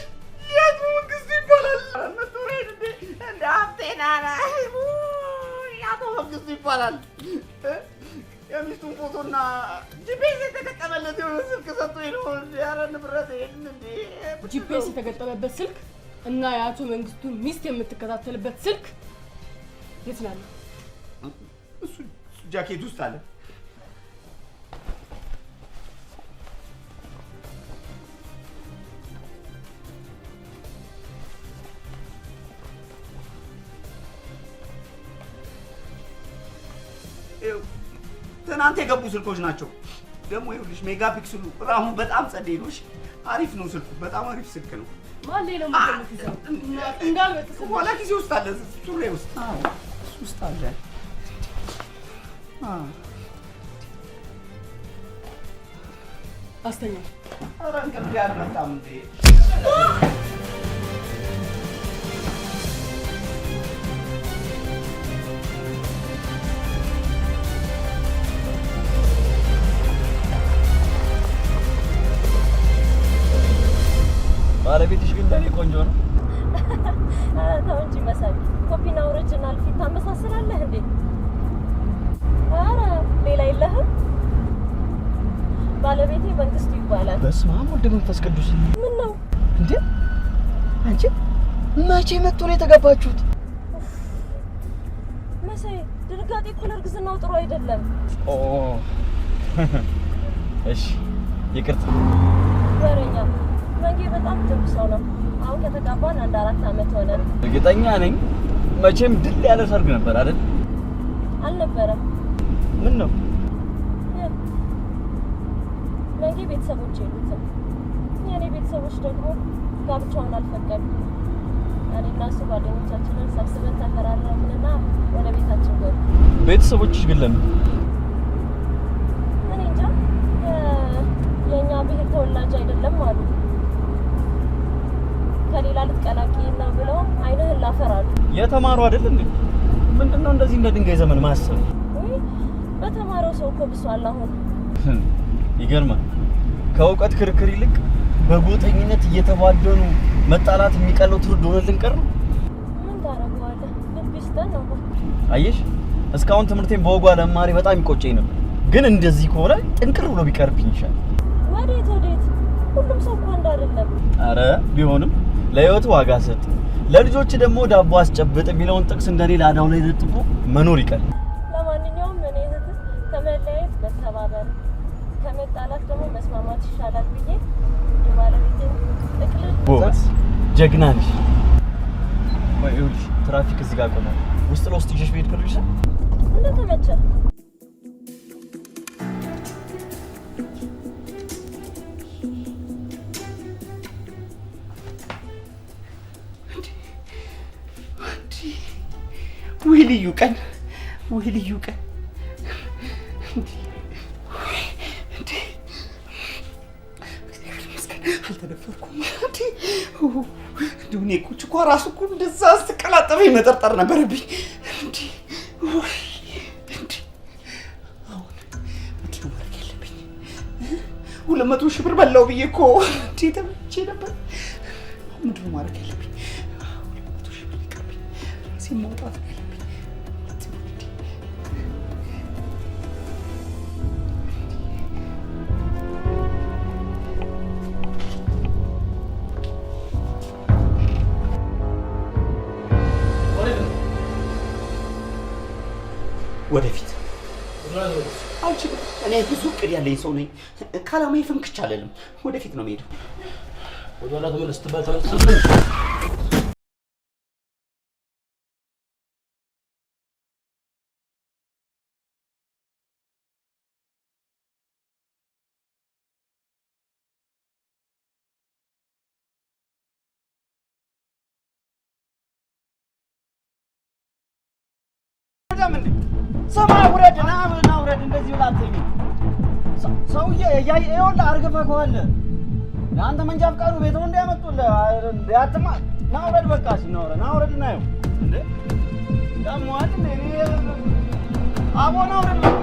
የቱ መንግስቱ ይባላል? መጥቶሬ እንዴ ሀብቴና አቶ መንግስቱ ይባላል። የሚስቱን ፎቶና ጂፒኤስ የተገጠመለት የሆነ ስልክ ሰጥቶኝ ነው። ኧረ ንብረት ይሄን እንዴ ጂፒኤስ የተገጠመበት ስልክ እና የአቶ መንግስቱን ሚስት የምትከታተልበት ስልክ የት ነው ያለው? እሱ ጃኬት ውስጥ አለ። ትናንት የገቡ ስልኮች ናቸው። ደግሞ ይኸውልሽ ሜጋ ፒክስሉ አሁን በጣም ጸዴ ነው። አሪፍ ነው ስልኩ፣ በጣም አሪፍ ስልክ ነው። ማን ላይ ነው የምትፈልጊው? እንዳል በኋላ ጊዜ ውስጥ አለ፣ ሱሬ ውስጥ ውስጥ አለ። አስተኛ። ኧረ እንቅልፍ አልመጣም እንዴ? ባለቤትሽ ግን ለኔ ቆንጆ ነው። ተው እንጂ መሳይ፣ ኮፒና ኦሪጂናል ፊት ታመሳስላለህ እንዴ? ኧረ ሌላ የለህም? ባለቤቴ መንግስቱ ይባላል። በስመ አብ ወልድ መንፈስ ቅዱስ። ምን ነው እንዴ? አንቺ መቼ መጥቶ ነው የተጋባችሁት? መሳይ፣ ድንጋጤ እኮ ለእርግዝናው ጥሩ አይደለም። ኦ እሺ ይቅርታ። ወሬኛ መንጌ በጣም ጥሩ ሰው ነው። አሁን ከተጋባን 4 ዓመት ሆነ። እርግጠኛ ነኝ መቼም ድል ያለ ሰርግ ነበር አይደል? አልነበረም። ምን ነው? መንጌ ቤተሰቦች የሉትም። የኔ ቤተሰቦች ደግሞ ጋብቻውን አልፈቀዱም። እኔና እሱ ጓደኞቻችንን ሰብስበን ተፈራረምንና ወደ ቤታችን ገቡ። ቤተሰቦችሽ ግን ለምን? እኔ እንጃ፣ የእኛ ብሔር ተወላጅ አይደለም አሉ። ከሌላ ልትቀላቅይ ነው ብለው አይንህን ላፈራሉ። የተማሩ አይደል እንዴ? ምንድነው እንደዚህ እንደ ድንጋይ ዘመን ማሰብ? በተማረው ሰው እኮ ብሷል አሁን። ይገርማል። ከእውቀት ክርክር ይልቅ በጎጠኝነት እየተባደኑ መጣላት የሚቀለው ትውልድ ሆነልን ቀር ነው። ምን ታረጋለህ? ልብ ይስጠን ነው። አየሽ፣ እስካሁን ትምህርቴን በወጓ ለማሪ በጣም ይቆጨኝ ነበር። ግን እንደዚህ ከሆነ ጥንቅር ብሎ ቢቀርብኝ ይሻላል። ወዴት ወዴት? ሁሉም ሰው እኮ አንድ አይደለም። አረ ቢሆንም ለህይወት ዋጋ ሰጥ፣ ለልጆች ደግሞ ዳቦ አስጨብጥ የሚለውን ጥቅስ እንደኔ ላዳው ላይ ለጥፎ መኖር ይቀር። ለማንኛውም እኔ እህት ከመለያየት መተባበር፣ ከመጣላት ደግሞ መስማማት ይሻላል ብዬ የባለቤቴን ጥቅልል ጎበዝ ጀግና ነሽ። ይኸውልሽ ትራፊክ እዚህ ጋር ቆሟል። ውስጥ ለውስጥ ይዤሽ ብሄድ ከልጅሽ እንደተመቸ ወይ ልዩ ቀን፣ ወይ ልዩ ቀን። አልተደፈርኩም። እንደው እኔ እኮ እራሱ እኮ እንደዛ ስትቀላጠፈኝ መጠርጠር ነበረብኝ። አሁን ምንድን ነው ማድረግ ያለብኝ? 200 ሺህ ብር በላው ብዬ እኮ ተመቼ ነበር። ምንድን ነው ማድረግ ያለብኝ? 200 ሺህ ብር ይቀርብኝ፣ ራሴን ማውጣት ነው ያለብኝ። ወደፊት አልችልም። እኔ ብዙ እቅድ ያለኝ ሰው ነኝ። ካላማዬ ፍንክች አልልም። ወደፊት ነው የምሄደው። ወደኋላ ተመለስ ትባታ ሰማይ ውረድ ና ውረድ። እንደዚህ ብላ አትይኝ ሰውዬ። ይኸውልህ አርግፈኸዋል። ለአንተ መንጃ ፈቃዱ ቤት ነው እንዳያመጡልህ እንዳያትማ። ና ውረድ በቃ ሲናወራ ና ውረድ። ና ይኸው እንዴ ደግሞ አይደል እኔ አቦ ና ውረድ በቃ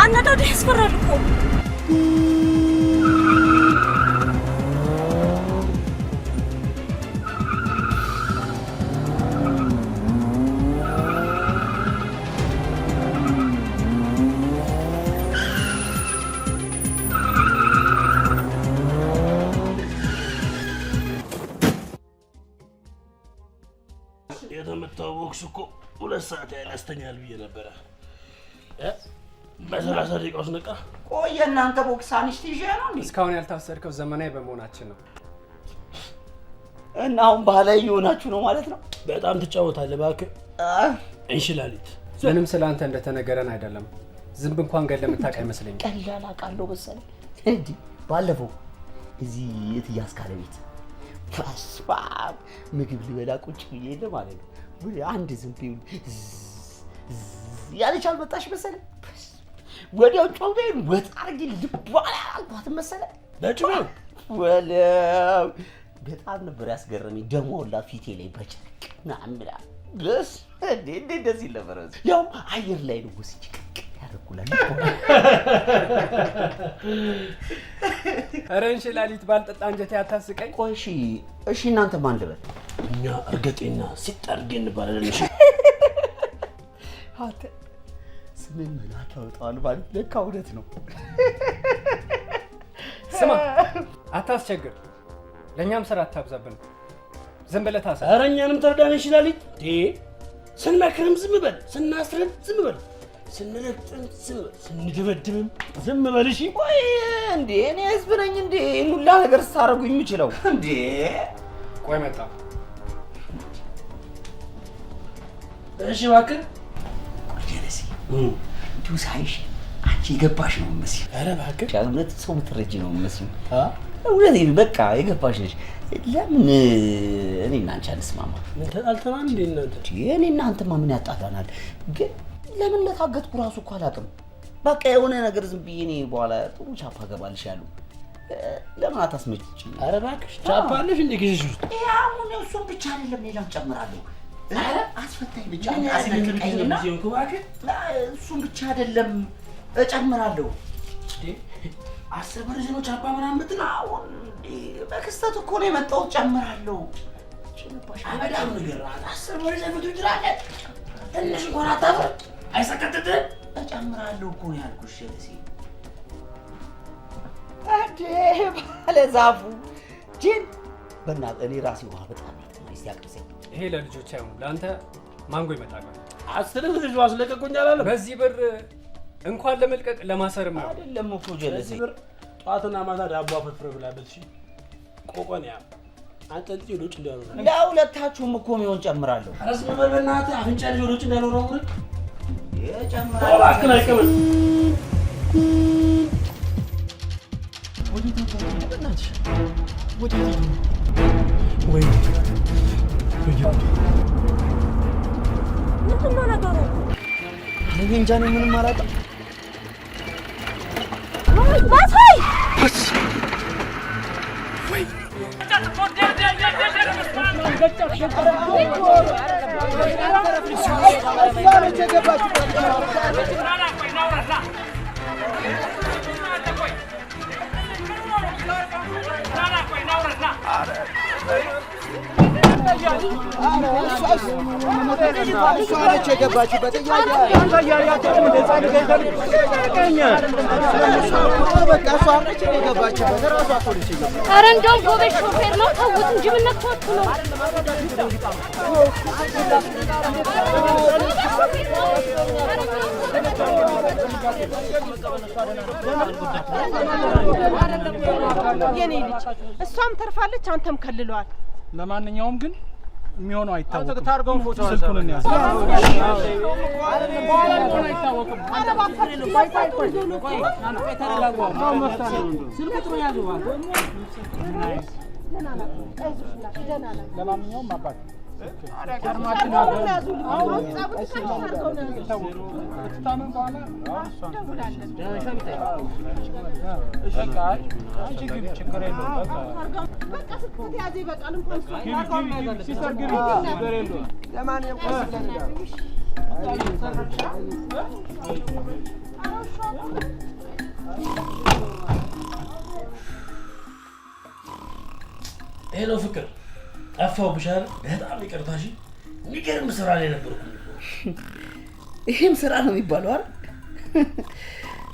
አናዳው ያስፈራል እኮ። የተመታው ቦክስ እኮ 2 ሰዓት ያህል ያስተኛል ብዬ ነበረ። በ30 ደቂቃ ውስጥ ነቃ። ቆይ እናንተ ቦክስ አነስቴዥያ ነው እንዴ? እስካሁን ያልታሰርከው ዘመናዊ በመሆናችን ነው። እና አሁን ባህላዊ የሆናችሁ ነው ማለት ነው? በጣም ትጫወታለህ እባክህ። እንሽላሊት ምንም ስላንተ እንደተነገረን አይደለም። ዝንብ እንኳን ገል ለምታውቅ አይመስለኝም። ቀላል አውቃለሁ መሰለኝ። እንዴ ባለፈው እዚህ የትያስካለ ቤት ተስፋ ምግብ ሊበላ ቁጭ ብዬ ማለት ነው። አንድ ዝንብ ያለች አልመጣሽ መሰለኝ። ወዲያው ጮቤን ወጥ አድርጌ ልባላ አልኳትም መሰለኝ። በጭው ወለው በጣም ነበር ያስገረመኝ። ደሞ ሁላ ፊቴ ላይ በጨቅ ምናምን በስ እንዴ እንደዚህ ነበር። ያው አየር ላይ ነው ወስጭ ያደርጉላል። ኧረ እንሽላሊት ባልጠጣ አንጀቴ አታስቀኝ። ቆይ እሺ እናንተ ማን ልበል? እኛ እርገጤና ሲጠርግ እንባላለን። እሺ አንተ ስምን ምን አታውጣው ማለት ለካ እውነት ነው። ስማ አታስቸግር፣ ለኛም ስራ አታብዛብን። ዝም ብለህ ታሰር። ኧረ እኛንም ተርዳን እንሽላሊት። ስንመክርም ዝም በል፣ ስናስረን ዝም በል፣ ስንረግጥም ዝም በል፣ ስንደበድብም ዝም በል። እሺ ቆይ እንዴ እኔ ህዝብ ነኝ እንዴ ሁላ ነገር ስታረጉ የምችለው እንዴ? ቆይ መጣ። እሺ እባክህ ጀለሲ እንዲሁ ሳይሽ አንቺ የገባሽ ነው መስይ። ኧረ እባክህ እውነት ሰው ምትረጂ ነው መስይ። እውነቴን በቃ የገባሽ ነሽ። ለምን እኔና አንቺ አንስማማ? ተጣልተናል እንዴ እናንተ? እኔ እናንተማ ምን ያጣላናል? ግን ለምን ለታገትኩ ራሱ እኮ አላውቅም። በቃ የሆነ ነገር ዝም ብዬ እኔ በኋላ ጥሩ ቻፓ ገባልሽ ያሉ ለምን አታስመጭጭ? ኧረ እባክሽ ቻፓ አለሽ እንዴ ጊዜሽ ውስጥ? አሁን እሱን ብቻ አይደለም ሌላም ጨምራለሁ። ኧረ አስፈታኝ ብቻ አስነቅቀኝና እሱን ብቻ አይደለም እጨምራለሁ። 10 ብር ነው ቻፓ ምናምን ብትል አሁን በክስተት እኮ ነው የመጣው። ጨምራለሁ። በጣም ነገር 10 ብር ዘፍቱ ይችላል። ትንሽ እንኳን አታፍር? አይሰከትትም? እጨምራለሁ እኮ ነው ያልኩሽ። ለሲ አዴ ባለ ዛፉ ጂን በእናትህ እኔ ራሴ ውሃ በጣም ነው ያቅርሰኝ። ይሄ ለልጆች አይሆን ለአንተ ማንጎ ይመጣል። 10 ብር ዋስለቀቁኝ አላለም። በዚህ ብር እንኳን ለመልቀቅ ለማሰርም ነው አይደለም እኮ ጀለሲ። ጧትና ማታ ዳቦ አፈፍረ ብላበት። እሺ ቆቆንያ አንተ ልጅ ወደ ውጭ እንዳልሆነ ለሁለታችሁም እኮ የሚሆን ጨምራለሁ። አረስ በበናት አፍንጫ ልጅ ወደ ውጭ እንዳልሆነ ነው የጨምራለሁ። እባክህ አይቀበል ወይ ምንድነው ነገሩ? እኔ እንጃ እኔ ምንም አላውቅም። ማሳይ ወይ ኧረ እንደውም ጎበዝ ሾፌር ነው። ተውት እንጂ ምን ነክቷችሁ ነው? የኔ ልጅ እሷም ተርፋለች፣ አንተም ከልለዋል። ለማንኛውም ግን የሚሆነው አይታወቅም። ታርገውን ፎቶ ስልኩን እንያዝ። ለማንኛውም አባት ሄሎ ፍቅር ጠፋሁብሽ አይደል? በጣም ይቅርታ። እሺ የሚገርም ስራ ላይ ነበርኩ። ይሄም ስራ ነው የሚባለው አይደል?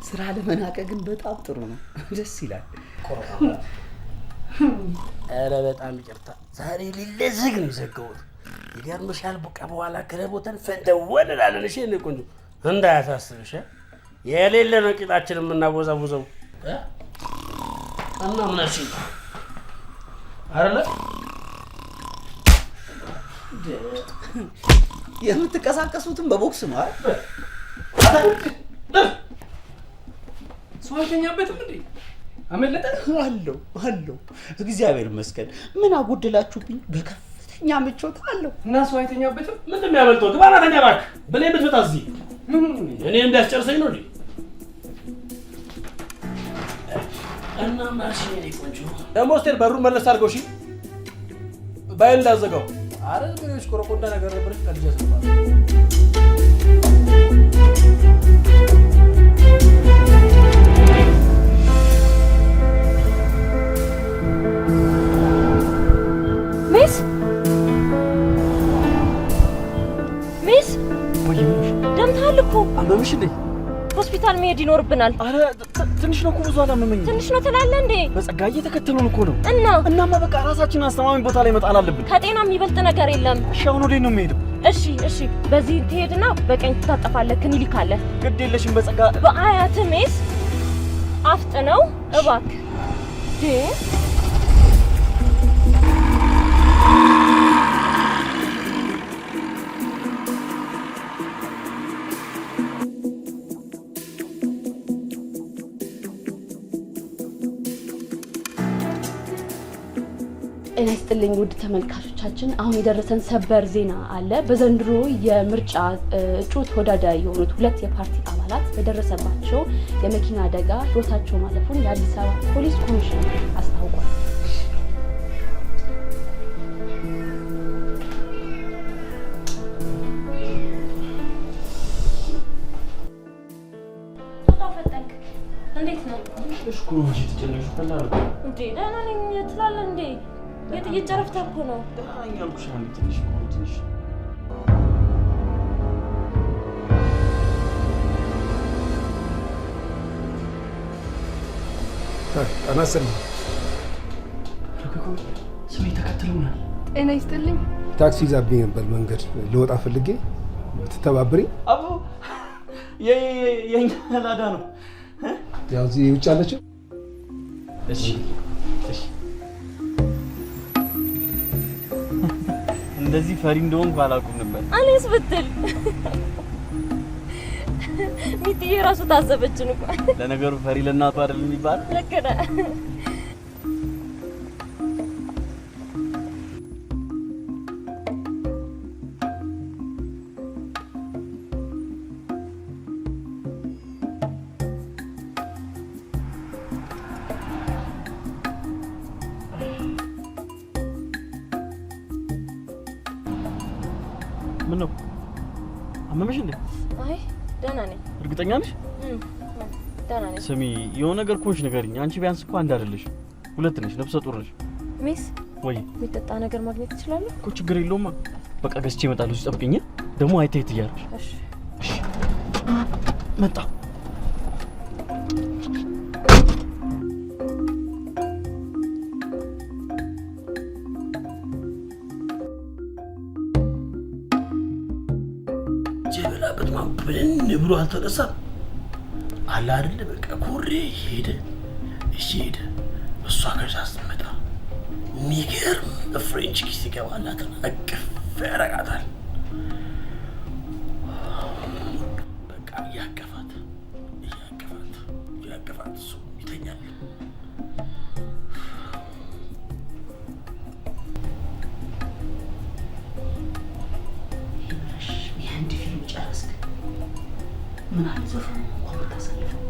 ስራ ለመናቀ ግን በጣም ጥሩ ነው፣ ደስ ይላል። ኧረ በጣም ይቅርታ። ዛሬ ሊለዝግ ነው የዘጋሁት። ይገርምሻል፣ በቃ በኋላ ክለቦተን ፈንደወን እላለን። እሺ እኔ ቆንጆ እንዳያሳስብሽ፣ የሌለ ነው ቂጣችን የምናወዛውዘው እና ምን አልሽኝ አይደለ? የምትቀሳቀሱትም በቦክስ ነው አይደል? ሰው አይተኛበትም እንዴ? አመለጠ አለው። እግዚአብሔር ይመስገን። ምን አጎደላችሁብኝ? በከፍተኛ ምቾት አለው። እና ሰው አይተኛበትም? ምንድን ነው ያመልጠው? ግባ ና ተኛ እባክህ። ብለህ የምትመጣ እዚህ እኔ እንዳስጨርሰኝ ነው እንዴ? እና ማርሽ ነው ቆንጆ። ደግሞ ስትሄድ በሩን መለስ አድርገው። እሺ ባይል እንዳዘጋው። አረ ግሬሽ ኮረኮንዳ ነገር ነበረች ቀልጅ ያስባል። ሚስ ደምታል እኮ አመምሽ እንዴ? ሆስፒታል መሄድ ይኖርብናል። አረ ትንሽ ነው እኮ ብዙ አላመመኝም። ትንሽ ነው ትላለህ እንዴ? በጸጋ እየተከተሉን እኮ ነው። እናማ በቃ ራሳችን አስተማማኝ ቦታ ላይ መጣል አለብን። ከጤና የሚበልጥ ነገር የለም። እሺ አሁን ወዴት ነው የምሄደው? እሺ በዚህ ትሄድና በቀኝ ትታጠፋለህ። ክሊኒክ አለ። ግድ የለሽም በጸጋ በአያት ሜስ አፍጥነው እባክህ። ጤና ይስጥልኝ ውድ ተመልካቾቻችን፣ አሁን የደረሰን ሰበር ዜና አለ። በዘንድሮ የምርጫ እጩ ተወዳዳሪ የሆኑት ሁለት የፓርቲ አባላት በደረሰባቸው የመኪና አደጋ ሕይወታቸው ማለፉን የአዲስ አበባ ፖሊስ ኮሚሽን አስታውቋል። እንዴት ነው? እሺ ኮጂ ትጨነሽ ፈላል እንዴ? ደህና ነኝ ትላለህ እንዴ? የጥይት ጨረፍታ እኮ ነው። ደህና ነኝ አልኩሽ። አንዴ ትንሽ አናሰም ስሜ ተከትለውናል። ጤና ይስጥልኝ። ታክሲ ይዛብኝ ነበር መንገድ ልወጣ ፈልጌ ብትተባብሪ። አቦ የኛ ላዳ ነው ያው እዚህ ውጭ አለችው። እሺ እንደዚህ ፈሪ እንደሆንኩ አላውቅም ነበር። አለስ ብትል ሚጥዬ ራሱ ታዘበችን እኮ። ለነገሩ ፈሪ ለእናቱ አይደል የሚባል? ልክ ነህ። ምን ነው አመመሽ እንዴ? አይ ደህና ነኝ። እርግጠኛ ነሽ? ደህና ነኝ። ስሚ የሆነ ነገር ኮንሽ ንገሪኝ። አንቺ ቢያንስ እኮ አንድ አይደለሽ ሁለት ነሽ፣ ነፍሰ ጡር ነሽ። ሚስ ወይ የሚጠጣ ነገር ማግኘት ትችላለህ? እኮ ችግር የለውም። በቃ ገዝቼ እመጣለሁ። ጠብቂኝ። ደግሞ አይተህ ትያለሽ። እሺ እሺ። መጣ ጀበላበት ማብለን ንብሩ አልተነሳም አለ አይደለ? በቃ ኮሬ ሄደ። እሺ ሄደ። እሷ ከዛ ስትመጣ የሚገርም ፍሬንች ኪስ ይገባላት፣ አቅፍ ያረጋታል። በቃ እያቀፋት እሱ ይተኛል። የአንድ ፊልም ጨረስክ? ምን አለ ዘፈኑ እንኳን ብታሳልፈው።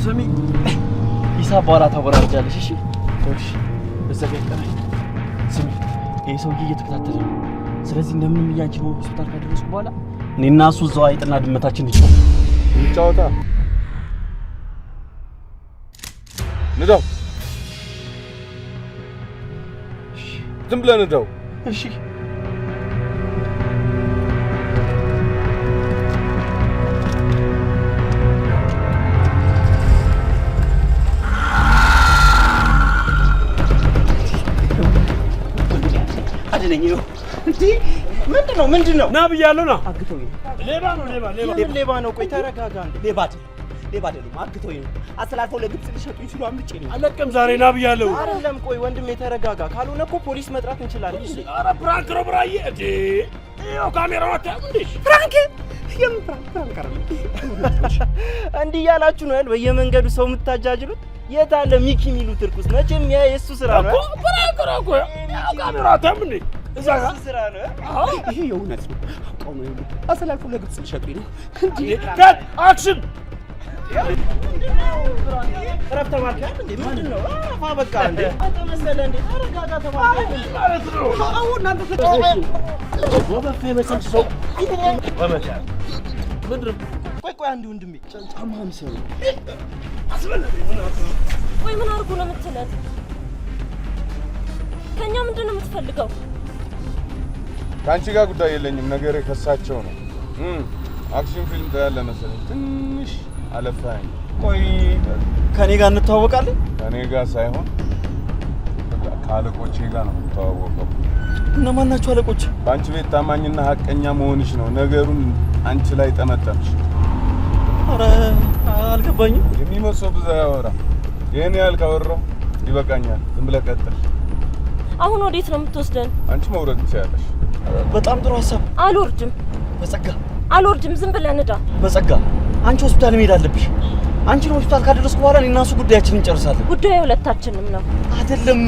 ስሚ ሂሳብ በኋላ ታወራርጃለሽ። እሺ እሺ። በዘገኝ ቀረኝ። ስሚ ይሄ ሰውዬ እየተከታተለ ነው። ስለዚህ እንደምንም እያንቺን ሆስፒታል ካደረስኩ በኋላ እኔና እሱ እዛው አይጥና ድመታችን እንጫወታ። ንዳው፣ ዝም ብለህ ንዳው። እሺ አድነኝ። እንዴ ምንድነው? ና ብያለሁ። ና አግቶኝ ነው። ሌባ ነው። ሌባ ነው። ቆይ ተረጋጋ። ሌባ አይደለም፣ አግቶኝ ነው። አስተላልፈው ለግብጽ ሊሸጡኝ ሲሉ አምልጬ ነው። አለቀም። ዛሬ ና ብያለሁ። አይደለም፣ ቆይ ወንድሜ ተረጋጋ። ካልሆነ እኮ ፖሊስ መጥራት እንችላለን። ኧረ ፕራንክ ነው ብራዬ። እንዴ ይኸው ካሜራው አታየውም እንዴ? ፕራንክ የምን ፕራንክ አይደለም። እንዲህ እያላችሁ ነው ያል በየመንገዱ ሰው የምታጃጅሉት? የት አለ ሚኪ የሚሉት እርኩስ? መቼም ያ የእሱ ስራ ነው እኮ። ፕራንክ ነው እኮ። ካሜራው አታየውም እንዴ? እዛ ጋር ስራ ነው። ይሄ የእውነት ነው። አውቀው ነው ይሉ አስተላልፈው ለግብጽ ሊሸጡኝ ነው። እንዴ ከት አክሽን ረፍተ ማልካት እንዴ ምንድነው? አፋ በቃ እንዴ አተመሰለ እንዴ ተረጋጋ። ተማከለ ማለት ነው። አሁን እናንተ ተጠቅቁ ወበፈ መሰል ሰው ወመቻ ምንድነው? ቆይ አንዴ ወንድሜ ጫማህን ሰው አስበለኝ። ምን አትነው? ቆይ ምን አርጉ ነው የምትለት? ከኛ ምንድነው የምትፈልገው? ከአንቺ ጋር ጉዳይ የለኝም። ነገሬ ከሳቸው ነው። አክሽን ፊልም ታያለህ መሰለኝ። ትንሽ አለፋኝ። ቆይ ከኔ ጋር እንተዋወቃለን? ከኔ ጋር ሳይሆን ከአለቆቼ ጋር ነው የምተዋወቀው። እነማን ናቸው አለቆች? በአንቺ ቤት ታማኝና ሀቀኛ መሆንሽ ነው ነገሩን አንቺ ላይ ጠመጠምሽ። ኧረ አልገባኝም። የሚመስለው ብዙ ያወራ። ይሄን ያህል ካወራው ይበቃኛል። ዝም ብለህ ቀጥል። አሁን ወዴት ነው የምትወስደን? አንቺ መውረድ ትችያለሽ። በጣም ጥሩ ሀሳብ። አልወርድም። በጸጋ አልወርድም። ዝም ብለህ ንዳ። በጸጋ አንቺ ሆስፒታል መሄድ አለብሽ። አንቺን ሆስፒታል ካደረስኩ በኋላ እኔና እሱ ጉዳያችንን እንጨርሳለን። ጉዳዩ ሁለታችንም ነው። አይደለም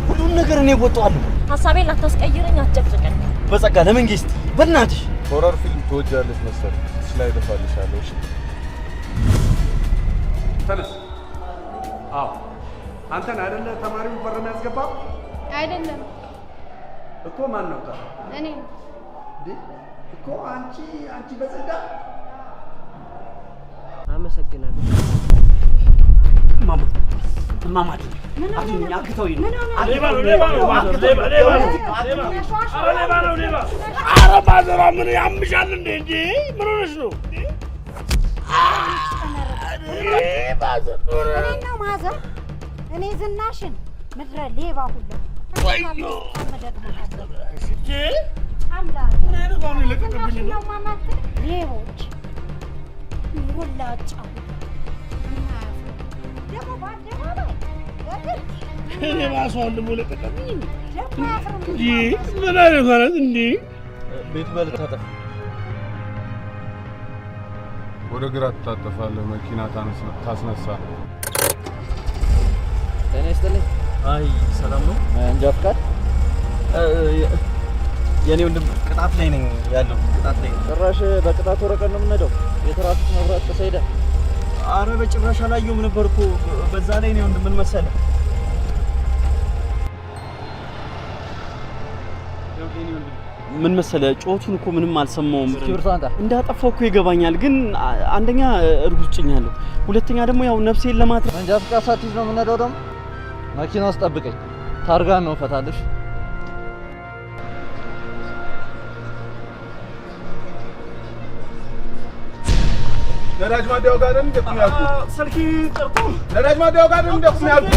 ሁሉን ነገር እኔ እወጣዋለሁ። ሐሳቤን ላታስቀይረኝ አትጨቅጭቀኝ። በጸጋ ለመንግስት በእናትሽ ሆረር ፊልም ትወጃለሽ መሰለኝ። እሺ ላይ ደፋልሻለሁ። እሺ ተነስ። አዎ አንተን አይደለ ተማሪው ፈረም ያስገባው? አይደለም እኮ ማን ነው? እኔ እኮ አንቺ በጸጋ አመሰግናለሁ። ማማ አትኛ አግተውኝ ነው። ሌባ ነው ሌባ ነው ሌባ። ኧረ ማዘሯ ምን ያምሻል እንዴ? ምን ሆነሽ ነው? እኔ ነው ማዘር። እኔ ዝናሽን ምድረ ሌባ ሁሉ ወይዮ ሌቦች ሁላጫ ደግሞ በአደባባይ እኔ ማሰዋን ደግሞ ለቀቀብኝ። ምን አይነት ማለት እንዴ? ቤት በልታጠፍ ወደ ግራ ትታጠፋለህ። መኪና ታስነሳ። ጤና ይስጥልኝ። አይ ሰላም ነው። እንጃ ፍቃድ የኔ ወንድም ቅጣት ላይ ነኝ ያለው። ቅጣት ላይ ጭራሽ በቅጣት ወረቀት ነው የምንሄደው። የትራፊክ መብራት ተሰይደ። አረ በጭራሽ አላየሁም ነበር እኮ። በዛ ላይ ነው ወንድም ምን መሰለህ ምን መሰለህ ጮቱን እኮ ምንም አልሰማውም። እንዳጠፋው እኮ ይገባኛል፣ ግን አንደኛ እርጉዝ ጭኛለሁ፣ ሁለተኛ ደግሞ ያው ነፍሴን ለማትረፍ መንጃ ፍቃድ ሳትይዝ ነው የምንሄደው። ደግሞ መኪና ውስጥ ጠብቀኝ፣ ታርጋ ነው ፈታለሽ። ነዳጅ ማደያው ጋር አይደል እንደቁም ያልኩ? ስልኪ ቀርቶ ነዳጅ ማደያው ጋር አይደል እንደቁም ያልኩ?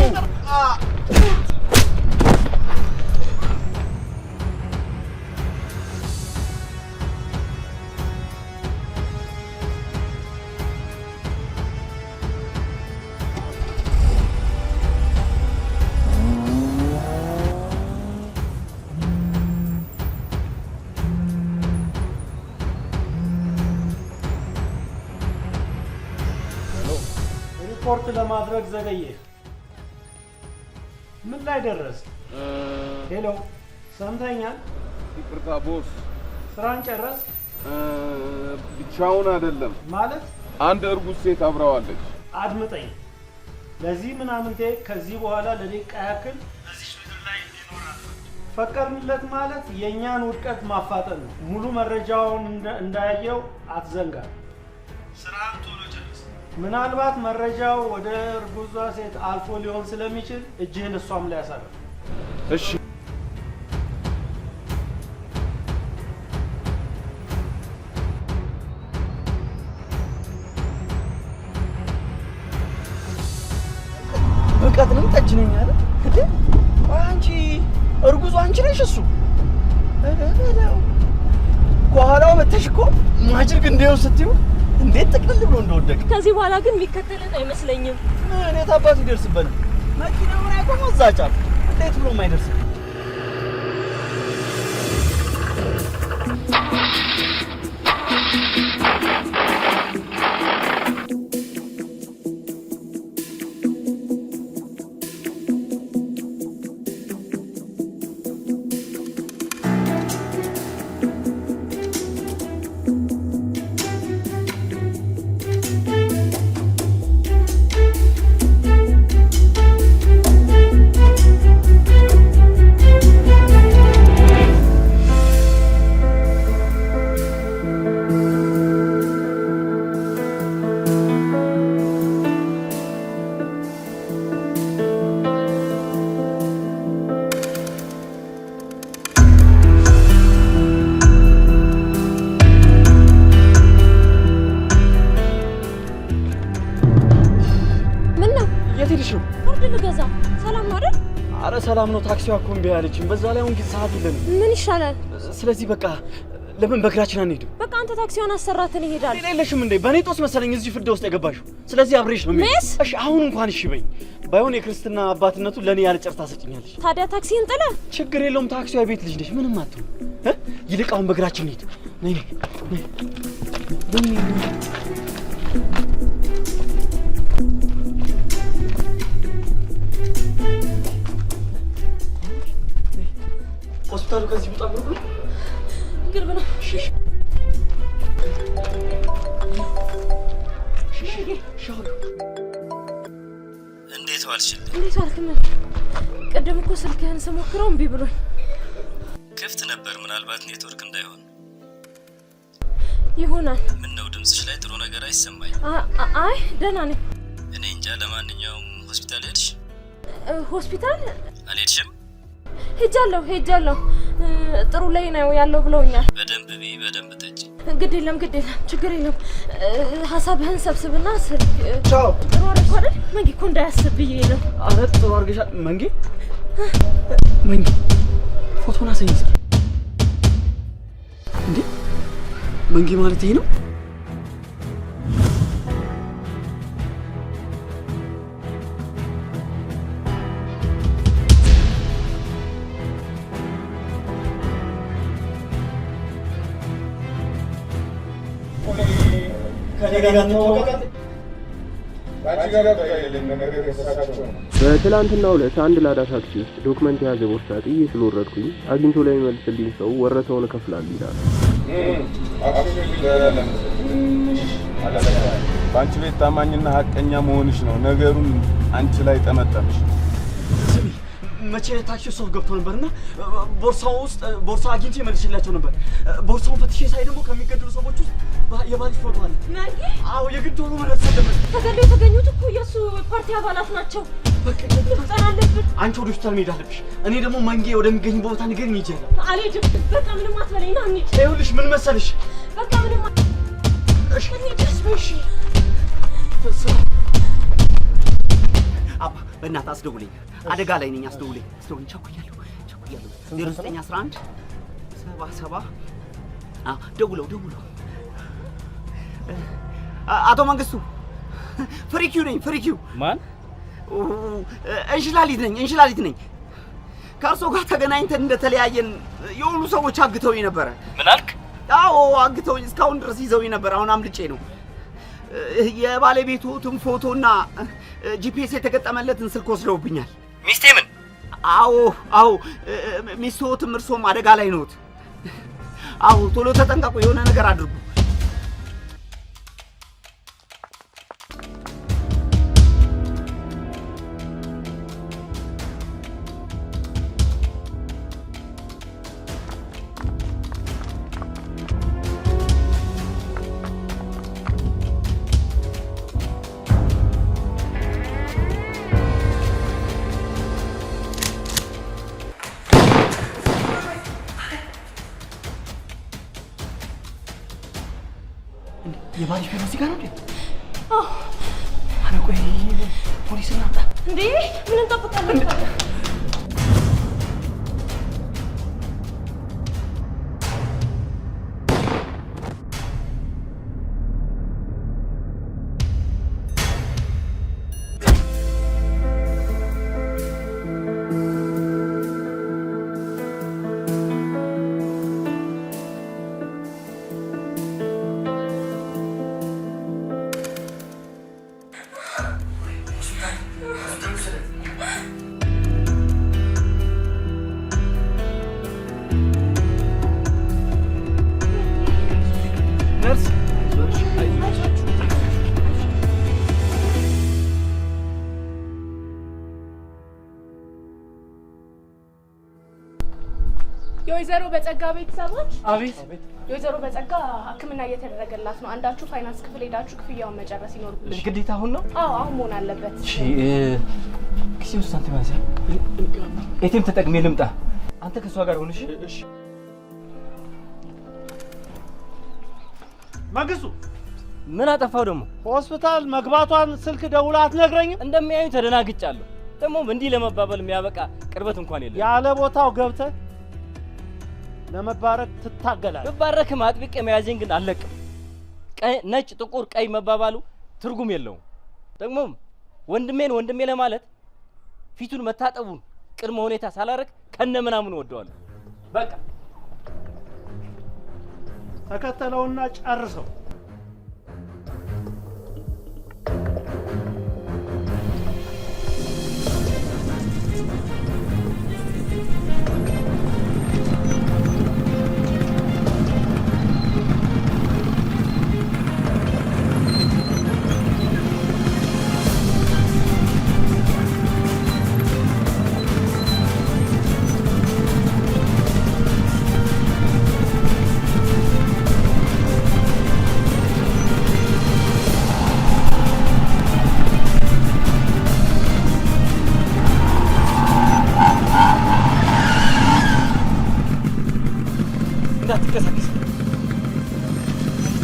ሪፖርት ለማድረግ ዘገየ። ምን ላይ ደረስ? ሄሎ ሰምተኛል? ይቅርታ ቦስ፣ ስራን ጨረስ? ብቻውን አይደለም ማለት አንድ እርጉዝ ሴት አብረዋለች። አድምጠኝ። ለዚህ ምናምንቴ ከዚህ በኋላ ለደቂቃ ያክል እዚህ ምድር ላይ ይኖራል። ፈቀድንለት ማለት የእኛን ውድቀት ማፋጠን ነው። ሙሉ መረጃውን እንዳያየው አትዘንጋ። ስራን ቶሎ ጨርስ። ምናልባት መረጃው ወደ እርጉዟ ሴት አልፎ ሊሆን ስለሚችል እጅህን እሷም ላይ ያሳርፍ። እሺ። ብቀት ነው ጠጅ ነኝ አለ እንዴ? አንቺ እርጉዟ አንቺ ነሽ እሱ ከኋላው መተሽ እኮ ማጅር ግንዴው ስትዩ እንዴት ጥቅልል ብሎ እንደወደቀ። ከዚህ በኋላ ግን የሚከተልን አይመስለኝም። እኔ ታባቱ ይደርስበናል። መኪናውን ያቆመው እዛ ጫፍ እንዴት ብሎ የማይደርስ ሰላም ነው። ታክሲዋ እኮ እምቢ አለችኝ። በዛ ላይ አሁን ጊዜ ሰዓት የለንም። ምን ይሻላል? ስለዚህ በቃ ለምን በእግራችን አንሄድም? በቃ አንተ ታክሲዋን አሰራትን ይሄዳል። የለሽም እንዴ? በእኔ ጦስ መሰለኝ እዚህ ፍርድ ውስጥ የገባሽው። ስለዚህ አብሬሽ ነው የሚሄድ። እሺ አሁን እንኳን እሺ በይኝ። ባይሆን የክርስትና አባትነቱ ለኔ ያለ ጨርታ ሰጭኛለሽ። ታዲያ ታክሲን ጥለ ችግር የለውም። ታክሲዋ የቤት ልጅ ነሽ፣ ምንም አትሆን። ይልቅ አሁን በእግራችን እንሂድ። ነይ ነይ ሆስፒታሉ ከዚህ በጣም ሩቅ ነው። ቅርብ ነው። እሺ እንዴት ዋልሽልኝ? እንዴት ዋልክ? ቅድም እኮ ስልክህን ስሞክረው እምቢ ብሎኝ ክፍት ነበር። ምናልባት ኔትወርክ እንዳይሆን ይሆናል። ምን ነው ድምፅሽ ላይ ጥሩ ነገር አይሰማኝ? አይ ደህና ነኝ። እኔ እንጃ። ለማንኛውም ሆስፒታል ሄድሽ? ሆስፒታል አልሄድሽም? ሄጃለሁ። ጥሩ ላይ ነው ያለው ብለውኛል። በደንብ ቢ በደንብ ጠጪ። ግድ የለም ችግር የለም። ሀሳብህን ሰብስብና ስልክ ቻው። ጥሩ አደረኩ አይደል? መንጌ እኮ እንዳያስብ ብዬ ነው። ኧረ ጥሩ አድርገሻል መንጌ። ፎቶና ሰኝ እንዴ መንጌ ማለት ይሄ ነው? በትላንትናው ዕለት አንድ ላዳ ታክሲ ውስጥ ዶክመንት የያዘ ቦርሳ ጥዬ ስለወረድኩኝ አግኝቶ ላይ የሚመልስልኝ ሰው ወረታውን እከፍላለሁ ይላል። በአንቺ ቤት ታማኝና ሀቀኛ መሆንሽ ነው ነገሩን አንቺ ላይ ጠመጠምሽ። ስሚ መቼ ታክሲ ውስጥ ገብቶ ነበርና ቦርሳው ውስጥ ቦርሳ አግኝቼ መልሼላቸው ነበር። ቦርሳውን ፈትሼ ሳይ ደግሞ ከሚገድሉ ሰዎች ውስጥ የባልሽ ፎቶ አለ። መንጌ? አዎ የግድ ሆኖ መረስ አለበት። ተገድለው የተገኙት እኮ የእሱ ፓርቲ አባላት ናቸው። በቃ መፍጠር አለብን። አንቺ ወደ ሆስፒታል መሄድ አለብሽ። እኔ ደግሞ መንጌ ወደሚገኝ ቦታ ንገሪኝ ይችላል። አልሄድም። በቃ ምንም አትበለኝ ና እንሂድ። ይኸውልሽ ምን መሰልሽ፣ በቃ ምንም እሺ አባ በእናትህ አስደውለኝ። አደጋ ላይ ነኝ። አስደውለኝ። ቸኩያለሁ። 0911 77 ደውለው አቶ መንግስቱ ፍሪኪው ነኝ። ፍሪኪው ማን? እንሽላሊት ነኝ። ከእርሶ ጋር ተገናኝተን እንደተለያየን የሁሉ ሰዎች አግተውኝ ነበረ። ምን አልክ? አዎ አግተውኝ እስካሁን ድረስ ይዘውኝ ነበር። አሁን አምልጬ ነው። የባለቤቱን ፎቶና ጂፒኤስ የተገጠመለትን ስልክ ወስደውብኛል። ሚስቴ ምን? አዎ ሚስቶትም እርሶም አደጋ ላይ ነዎት። አዎ ቶሎ ተጠንቀቁ። የሆነ ነገር አድርጉ። የባልሽ ቤት እዚህ ጋር ነው እንዴ? አዎ። ኧረ ቆይ ፖሊስ እናምጣ እንዴ? ምን እንጠብቃለን? የወይዘሮ በጸጋ ቤተሰቦች? አቤት። የወይዘሮ በጸጋ ሕክምና እየተደረገላት ነው። አንዳችሁ ፋይናንስ ክፍል ሄዳችሁ ክፍያውን መጨረስ ይኖርብናል። ግዴታ አሁን ነው? አዎ አሁን መሆን አለበት። እሺ ኪሴ ውስጥ ሳንቲም ያዘ። ኤቲኤም ተጠቅሜ ልምጣ። አንተ ከሷ ጋር ሆነሽ። እሺ መንግስቱ ምን አጠፋው ደግሞ? ሆስፒታል መግባቷን ስልክ ደውላ አትነግረኝም? እንደሚያዩኝ ተደናግጫለሁ። ደግሞ እንዲህ ለመባበል የሚያበቃ ቅርበት እንኳን የለም። ያለ ቦታው ገብተህ ለመባረክ ትታገላለህ። ብባረክም አጥብቄ መያዜን ግን አልለቅም። ነጭ ጥቁር ቀይ መባባሉ ትርጉም የለውም። ደግሞም ወንድሜን ወንድሜ ለማለት ፊቱን መታጠቡን ቅድመ ሁኔታ ሳላረክ ከነ ምናምን ወደዋለሁ። በቃ ተከተለውና ጨርሰው።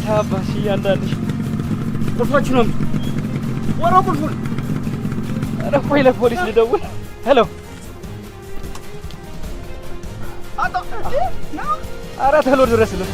ታባሽ እያንዳንድሽ ጥፋችሁ ነው ወራ ቁልፉን ኧረ ቆይ ለፖሊስ ልደውል ሄሎ ኧረ ቶሎ ድረስልኝ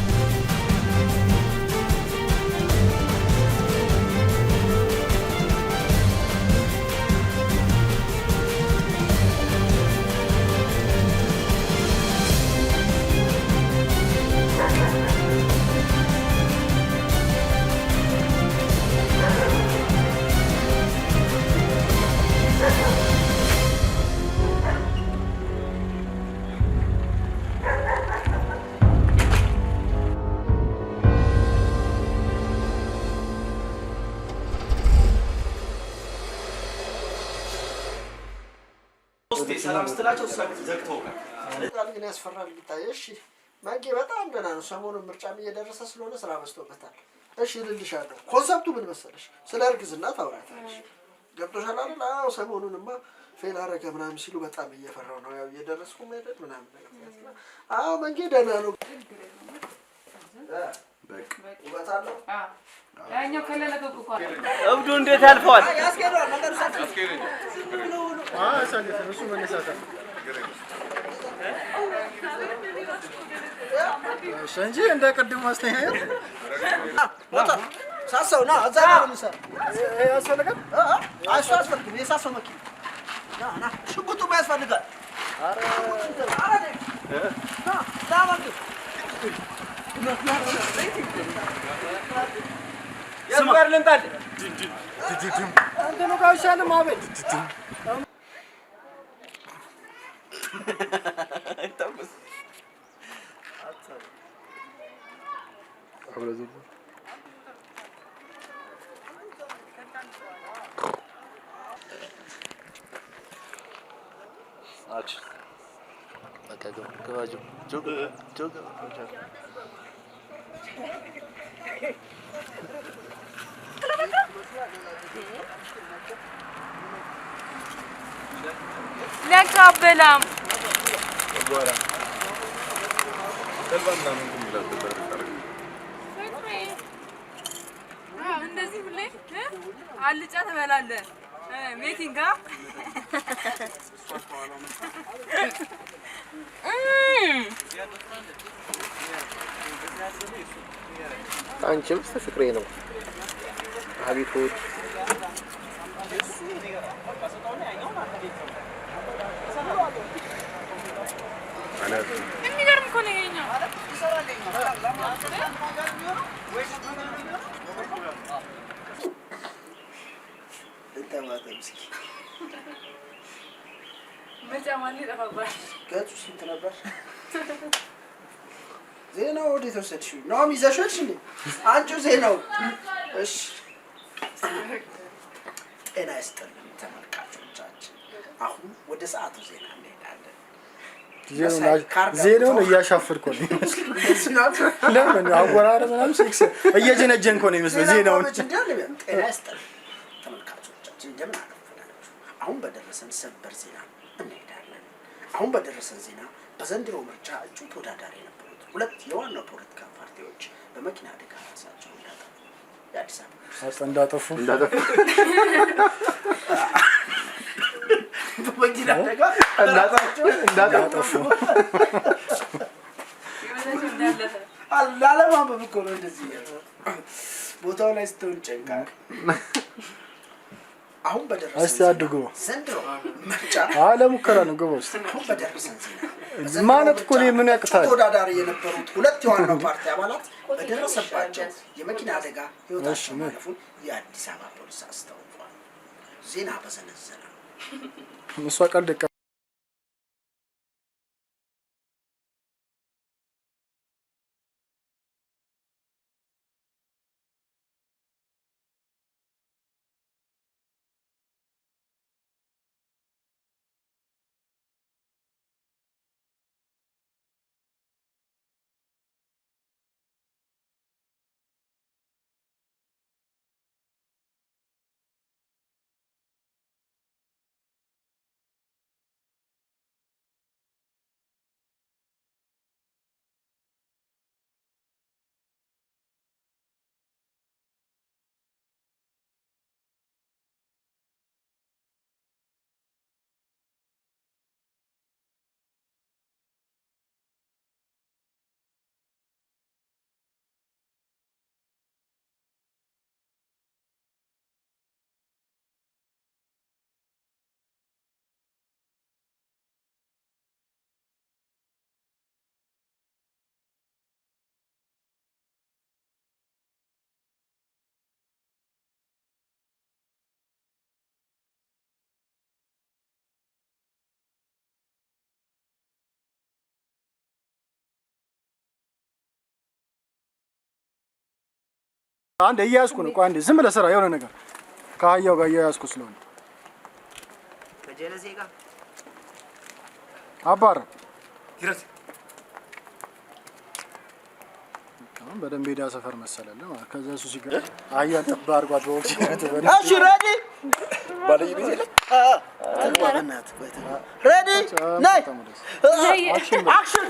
ሰላም ስትላቸው ዘግተው በጣም ግን ያስፈራል ቢታይ እሺ ማንቄ በጣም ደህና ነው ሰሞኑን ምርጫም እየደረሰ ስለሆነ ስራ በዝቶበታል እሺ ልልሻለሁ ኮንሰፕቱ ምን መሰለሽ ስለ እርግዝና ታውራታለሽ ገብቶሻል አይደል አዎ ሰሞኑንማ ፌል አረገ ምናምን ሲሉ በጣም እየፈራው ነው ያው እየደረስኩ መሄድ ምናምን ነገር አዎ ማንቄ ደህና ነው በቃ ውበታለሁ ያኛው ከለለ ገቡኳ እብዱ እንዴት ያልፈዋል ያስኬዳል ነገር ሳትስኬድ ሳንዴት እሱ መነሳታ እንጂ እንደ ቅድም ማስተያየት ወጣ ሳሰው ና እዛ ጋር ምሰራ ያስፈልጋል አይሱ ያስፈልጋል የሳሰው መኪና ና ሽጉጡ ያስፈልጋል አረ ና ማንቄ ስምበር ልንጣል አንተ ነው ጋሻለ ማበል አይታመስ አብረዘ አክሽን በቃ ገባጆ ጆግ ጆግ ለካ በላም ወራ ተልባና ምን ይላል እንደዚህ ሁሌ አልጫ ትበላለህ ሜኪንጋ አንቺም ፍቅሬ ነው አቢቶች የሚገርም እኮ ነው ይሄኛው እንተማተምስኪ መጫ ማን ይጠፋባል ገጹ ስንት ነበር ዜናው ወዴት ወሰድሽው ነው ይዘሽልሽ እንዴ አንቺ ዜናው እሺ ጤና ይስጥልኝ ተመልካቾቻችን አሁን ወደ ሰዓቱ ዜና እንሄዳለን ዜናውን እያሻፈርኩ ነው ለምን አወራረ ምናምን ሴክስ እየጀነጀንኩ ነው ይመስል ዜናውን ጤና ይስጥልኝ ተመልካቾቻችን እንደምን አረፈዳችሁ አሁን በደረሰን ሰበር ዜና እንሄዳለን አሁን በደረሰን ዜና በዘንድሮ ምርጫ እጩ ተወዳዳሪ የነበሩት ሁለት የዋና ፖለቲካ ፓርቲዎች በመኪና አደጋ ራሳቸውን እንዳጠፉ የአዲስ አበባ እንዳጠፉ በመኪና አደጋ እንዳጠፉ አላለማንበብ እኮ ነው እንደዚህ ቦታው ላይ ስትሆን ጨንቃል አሁን በደረሰን እስቲ አድርጎ ዘንድሮ ምርጫ አለሙከራ ነው ገቦስ አሁን በደረሰን ዜና ማለት እኮ ምን ያቅታል ተወዳዳሪ የነበሩት ሁለት የዋና ፓርቲ አባላት በደረሰባቸው የመኪና አደጋ ህይወታቸው ማለፉን የአዲስ አበባ ፖሊስ አስታውቋል ዜና በዘነዘና እሷ ቀልድ አንድ እያያዝኩ ነው። ቆይ አንዴ ዝም ብለህ ስራ የሆነ ነገር ከአህያው ጋር እያያዝኩ ስለሆነ ከጀለሴ ጋር አባር ይረስ በደንብ ሜዳ ሰፈር መሰለለ ማለት ከዛ እሱ ሲገር አህያን ጥብ አድርጓት በወቅት እሺ ሬዲ ባለይ ቤት ሬዲ ነይ አክሽን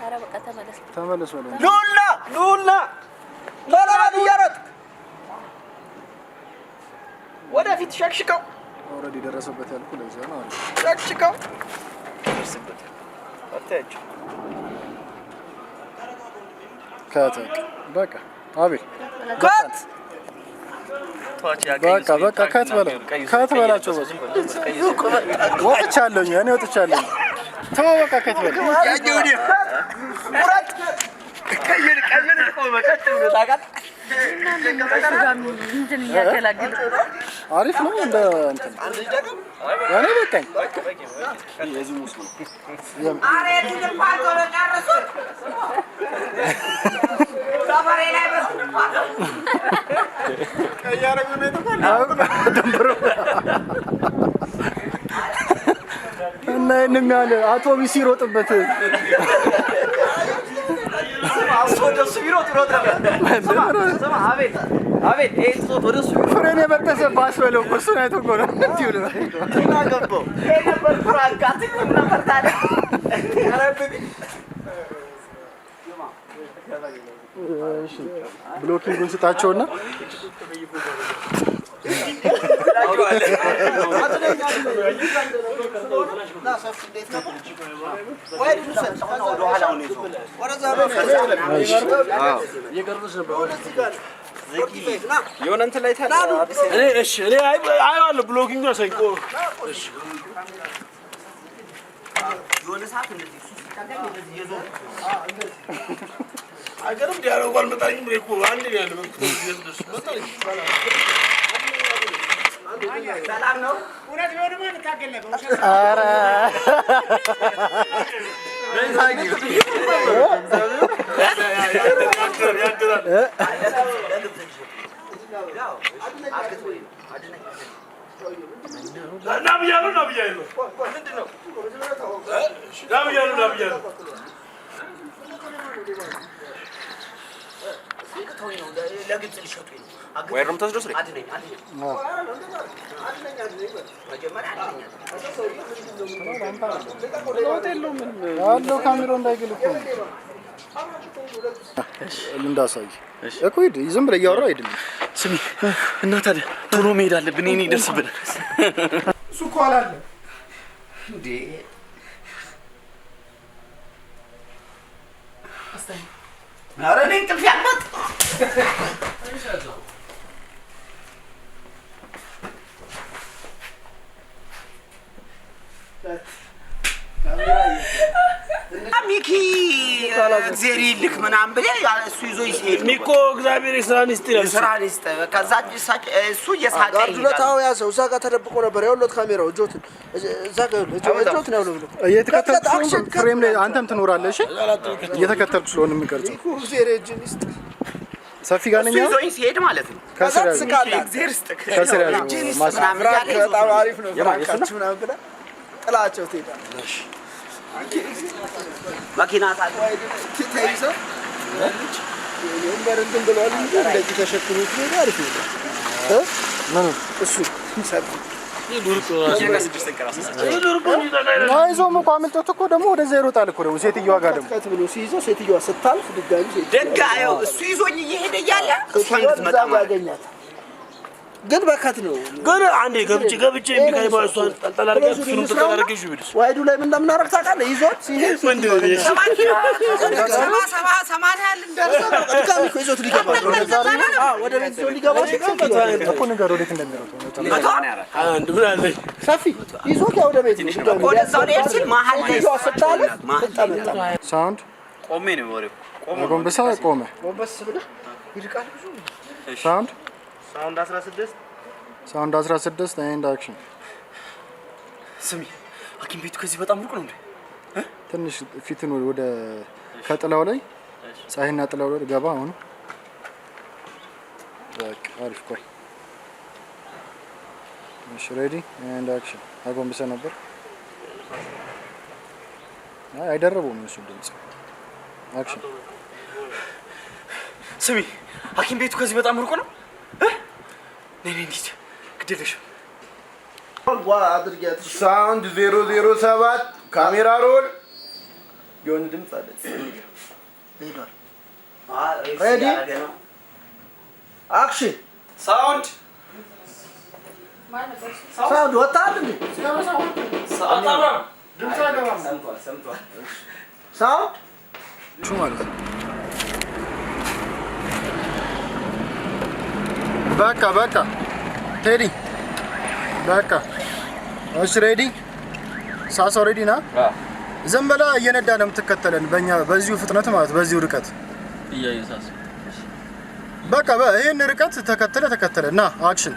ኧረ በቃ ተመለስ ወለ ሉላ ባላባድ እያረጥ ወደፊት ሸክሽከው ኦልሬዲ ደረሰበት ያልኩ ለዛ ነው አይደል? ሸክሽከው ደረሰበት አታች ካተክ በቃ አቤል ካት በቃ ካት በላቸው ወጥቻለሁ እኔ ወጥቻለሁ ተው በቃ ካት በላ ያጆዲ ሙራት ከየር ቆመቀጥ ብሎ ታውቃለህ እንትን ያገላግል አሪፍ ነው እንደ እንትን እኔ በቃኝ የዚህ ሙስሊም አሬት ልባቶ ለጨርሱት ሰፈሬ ላይ በስንባቶ ያረጉ ነው ደምብሮ እና እነም ያለ አውቶቡስ ይሮጥበት ወደሱ ቢሮጥ ስማ አቤት ይሄ ጾት ወደሱ ፍሬን የበጠሰ ባስ በለው እኮ እሱን አይቶ እኮ ነው እንዲሁ ነው ገባው ይሄ ነበር ፍራጋት ነበር ታዲያ እሺ ብሎኪንጉን ስጣቸውና የሆነ እንትን ላይ ታዲያ እኔ አይዋለሁ ብሎጊንግ ነው ሰይቆ እሺ የሆነ ሰዓት እንደዚህ ሲታገኝ እንደዚህ የዞር አገርም ዲያሎግ አልመጣኝም እኮ አንድ ነው ያለው ሰላም ነው እውነት ቢሆን ማን ታገል ነበር ኧረ ናብያለሁ ለግብጽ ሊሸጡኝ ወይ ነው ተስደስ ነው አድነኝ መጀመሪያ አለው ካሜራው እንዳይገል እኮ እንዳሳይ እኮ ሂድ ዝም ብለህ እያወራህ አይደለም ስሚ እና ታዲያ ቶሎ መሄድ አለብን እኔ ይደርስብናል እሱ እኮ አላለ እንዴ አስታይ ኧረ እኔ እንቅልፍ ያልመጣ ሚኪ እግዚአብሔር ይልክ ምናምን ብለህ እሱ ይዞኝ ሲሄድ ሚኮ እግዚአብሔር የስራን ይስጥ ይላል ስራን ይስጥ ከዛ እሱ እየሳቀ ጋርዱለታው ያዘው እዛ ጋር ተደብቆ ነበር ያውሎት ካሜራው እጆትን እዛ ጋር እጆትን ያውለው ብሎ እየተከተልኩ ፍሬም ላይ አንተም ትኖራለህ እሺ እየተከተልኩ ስለሆነ የምቀርጸው እግዚአብሔር እጅን ይስጥ ሰፊ ጋር ነኝ ይዞኝ ሲሄድ ማለት ነው ከስራ እግዚአብሔር ይስጥ ከስራ ማስፍራት በጣም አሪፍ ነው ፍራንካችሁ ምናምን ብለህ ጥላቸው ትሄዳለህ መኪና ተይዞ ወንበር እንትን ብለዋል እንጂ እንደዚህ ተሸክሞት ነው አሪፍ ነው ምን እሱ ሰጥ አይዞም እኮ አምልጦት እኮ ደግሞ ወደዛ ይሮጣል እኮ ደግሞ ሴትዮዋ ጋር ደግሞ ከት ብሎ ሲይዘው ሴትዮዋ ስታልፍ ድጋሚ ደጋየው እሱ ይዞኝ እየሄደ እያለ እሷ እንድትመጣ ያገኛት ግን በከት ነው ግን አንዴ ገብቼ የሚካይባው እሷን ጠላርገ ፍሩን ተጠላርገ ይብድስ ዋይዱ ላይ ምን እንደምናረግ ታውቃለህ ይዞት ሲሄድ ምንድነው ሰማንያ ያህል እንደርሰው ድጋሚ እኮ ይዞት ሊገባ ወደ ቤት ይዞት ሊገባ እኮ ነገር ወዴት እንደሚሮጥ አንድ ምን አለ ሰፊ ይዞት ያው ወደ ቤት ነው ወደዛው ላይ ሲል መሀል ላይ ስታልፍ ሳውንድ ቆሜ ነው ወሬው ጎንበሳ ቆመ ጎንበስ ብለህ ይርቃል ብዙ ሳውንድ ሳውንድ 16 ሳውንድ 16 ኤንድ አክሽን። ስሚ ሐኪም ቤቱ ከዚህ በጣም ሩቅ ነው እንዴ? ትንሽ ፊትን ወደ ከጥላው ላይ ፀሐይና ጥላው ላይ ገባ። አሁን በቃ አሪፍ። ቆይ እሺ፣ ሬዲ ኤንድ አክሽን። አጎንብሰ ነበር። አይደረበውም እሱ ድምጽ። አክሽን። ስሚ ሐኪም ቤቱ ከዚህ በጣም ሩቅ ነው? ነይ እንሂድ። ግድ የለሽም። አድርጊያት። ሳውንድ 007 ካሜራ ሮል። የሆነ ድምፅ አለ። ሄዷል። ሬዲ አክሽን። ሳውንድ ሳውንድ ወጣት እንዴ? ሰምቷል። ሳውንድ ሹ ማለት በቃ ቴዲ በቃ እሺ፣ ሬዲ ሳሳው ሬዲ ና። ዝም ብላ እየነዳ ነው የምትከተለን በእኛ በዚሁ ፍጥነት ማለት በዚሁ ርቀት እያየሳስ በቃ ይሄን ርቀት ተከተለ ና። አክሽን።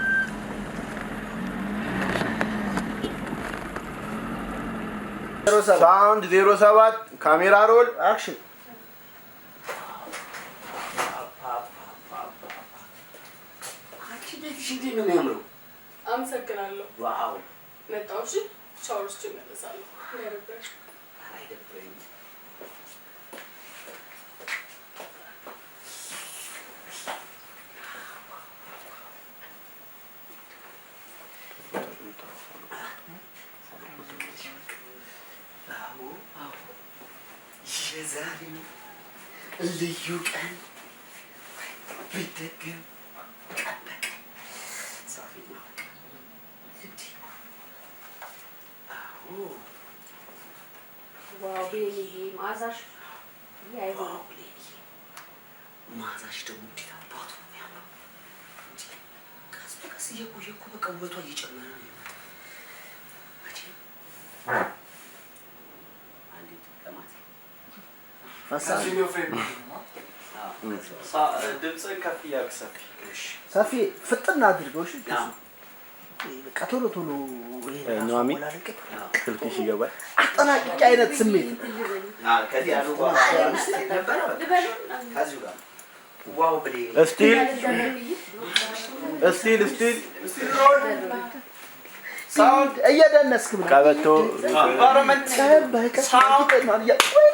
ሳውንድ 07 ካሜራ ሮል አክሽን። እንዴት ነው የሚያምረው? አመሰግናለሁ። ዋው መጣሁ። እሺ ሻወር ውስጥ እመለሳለሁ። እንዳይረብሽ። አይደብረኝም። የዛሬው ልዩ ቀን ቢደገም ዋው ቤኒ፣ ይሄ ማዛሽ ያይሆን ማዛሽ ደግሞ እንዴት አባቱ ነው የሚያምረው! ቀስ በቀስ እየቆየ እኮ በቃ ውበቷ እየጨመረ ነው የሚመጣው። መቼም አንዲት ለማት ድምፅህን ከፍ እያልክ ሰፊ ፍጥና አድርገው። እሺ በቃ ቶሎ ኑሐሚ ስልክሽ ይገባል። አጠናቅቄ አይነት ስሜት ከዚህ ያሉ ጋር ነበረ ከዚሁ ጋር ዋው ብሌ ስቲል ሳውንድ እየደነስክ ነው። ቀበቶ ኢንቫይሮንመንት ሳውንድ ነው ያ ወይ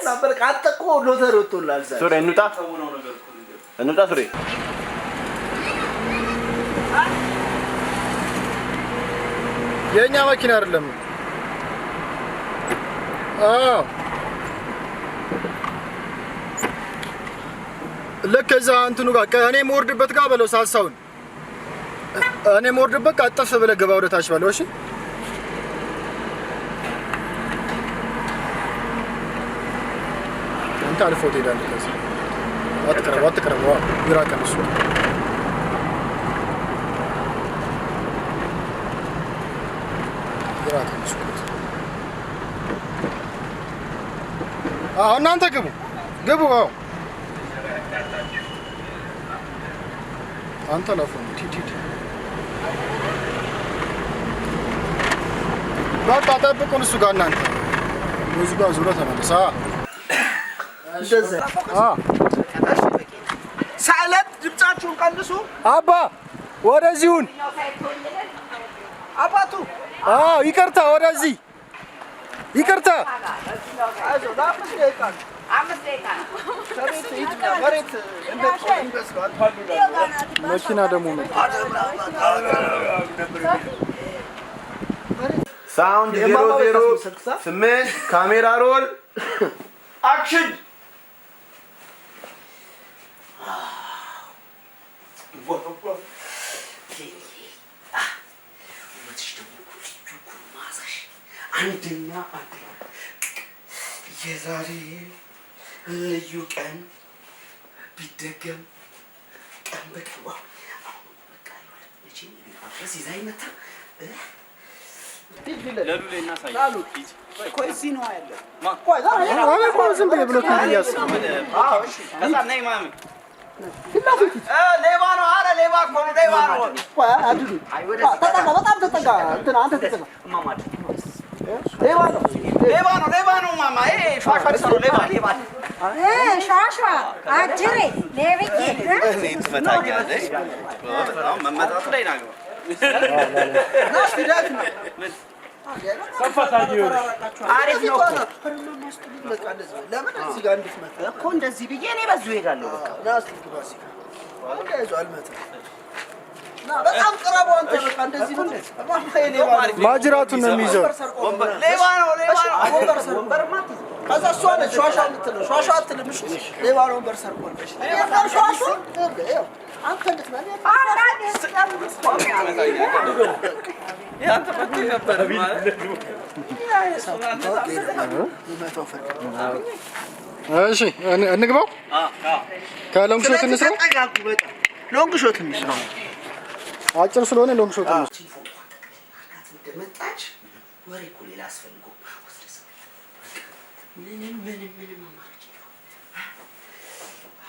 ነበር ካጠቆ ሎተሪ ወጥቶላል። ሱሬ እንውጣ ሱሬ የኛ መኪና አይደለም። ልክ እዛ እንትኑ ጋር እኔ የምወርድበት ጋር በለው ሳሳውን እኔ የምወርድበት ጋር አጠፍ ብለህ ግባ ወደ ታች በለው። እሺ አንተ አልፎ ትሄዳለህ። ከዚህ አትቅረብ። ይራቀን እሱ እናንተ ግቡ። አንተ ለፎ በቃ ጠብቁን እሱ ጋር እናንተ እዚህ ጋር ዙረ ተመለሳ። ሳይለንት ድምጻችሁን ቀንሱ። አባ ወደዚሁን አባቱ ይቅርታ፣ ወደዚህ ይቅርታ። መኪና ደግሞ ነው። ሳውንድ 008 ካሜራ ሮል አክሽን። አንደኛ የዛሬ ልዩ ቀን ቢደገም ቀን በቀን አሁን በቃ እቺ አፍረስ ይዛ ይመጣ ለሉሌ እናሳይ። ቆይ እዚህ ነው ያለ። ቆይ ዝም ብለህ ብሎክ እያስ እሺ ከዛ ነይ ማሚ ሌባ ነው። ኧረ ሌባ እኮ ነው ሌባ ነው። ቆይ አድዱ ተጠጋ በጣም ተጠጋ እንትን አንተ ተጠጋ ማማ ሌባ ነው ሌባ ነው ማማ ሻሻ ነው ሌባ ሻሻ አጅሬ ሌብዬ እኔ ትመታኛለሽ በጣም መመጣቱ ላይ ናገው ናስቲዳት ነው ከፈታኝ አሪፍ ነው በቃ እንደዚህ ለምን እዚህ ጋር እንድትመጣ እኮ እንደዚህ ብዬ እኔ በዚሁ ሄዳለሁ በቃ ናስቲ ግባሲ እንደዚህ አልመጣ ና በጣም ቅረቡ አንተ በቃ እንደዚህ ነው ማጅራቱን ነው የሚይዘው ሌባ ነው ወንበር ሰርቆ ከዛ እሷ ነች ሻሻ የምትለው ሻሻ አትልም እሺ ሌባ ነው ወንበር ሰርቆ ሻሻ አንተ እንድትመጣ ያንተ ፈትሽ ነበር ማለት እሺ እንግባው ከሎንግ ሾት እንስራ ሎንግ ሾት እንስራ አጭር ስለሆነ ሎንግ ሾት እንስራ እንደመጣች ወሬ እኮ ሌላ አስፈልጎ ምንም ማለት ነው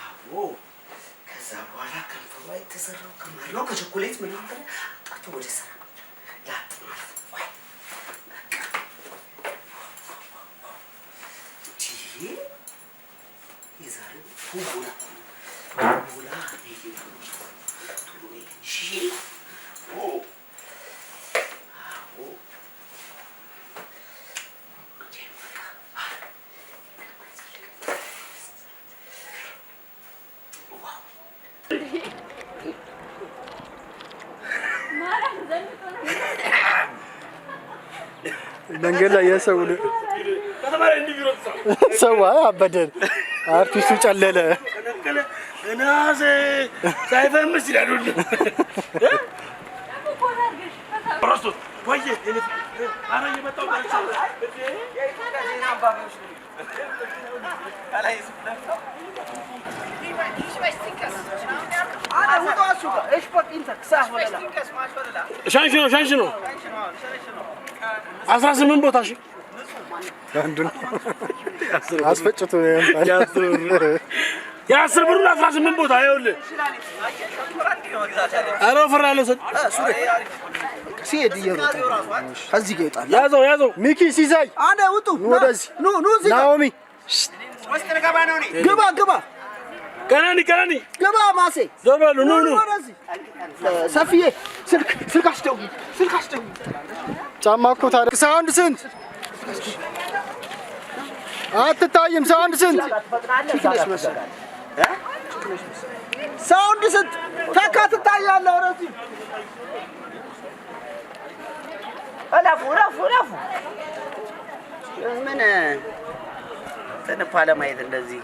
አዎ ከዛ በኋላ ከንፈሯ የተሰራው ከማር ነው ከቸኮሌት ምናምን አጣቶ ወደ ሰራ ላጥ ማለት ወይ የዛሬው ፉላ መንገድ ላይ የሰው ሰው አበደን አርቲስቱ ጨለለ እናዘ ሳይፈምስ ይላሉ ራሱ ወይ አረ የመጣው ሻንሽ ነው 18 ቦታ እሺ አንዱን አስፈጭቶ ያምጣል ያ10 ብሩን 18 ቦታ ይኸውልህ አረ ፈራለ ሲሄድ እየሮጠ እዚህ ጋር ይወጣል ያዘው ሚኪ ሲሳይ አንተ ውጡ ኑ እዚህ ናኦሚ ወስጥ ገባ ነው ግባ ቀናኒ ግባ ማሴ ዘበሉ ኑ ሰፊዬ ስልክ አስደውይ ጫማ እኮ ታዲያ ሳውንድ ስንት አትታይም ሳውንድ ስንት ሳውንድ ስንት ተካ ትታያለህ ወረዚ እለፉ ምን ተነፋ ለማየት እንደዚህ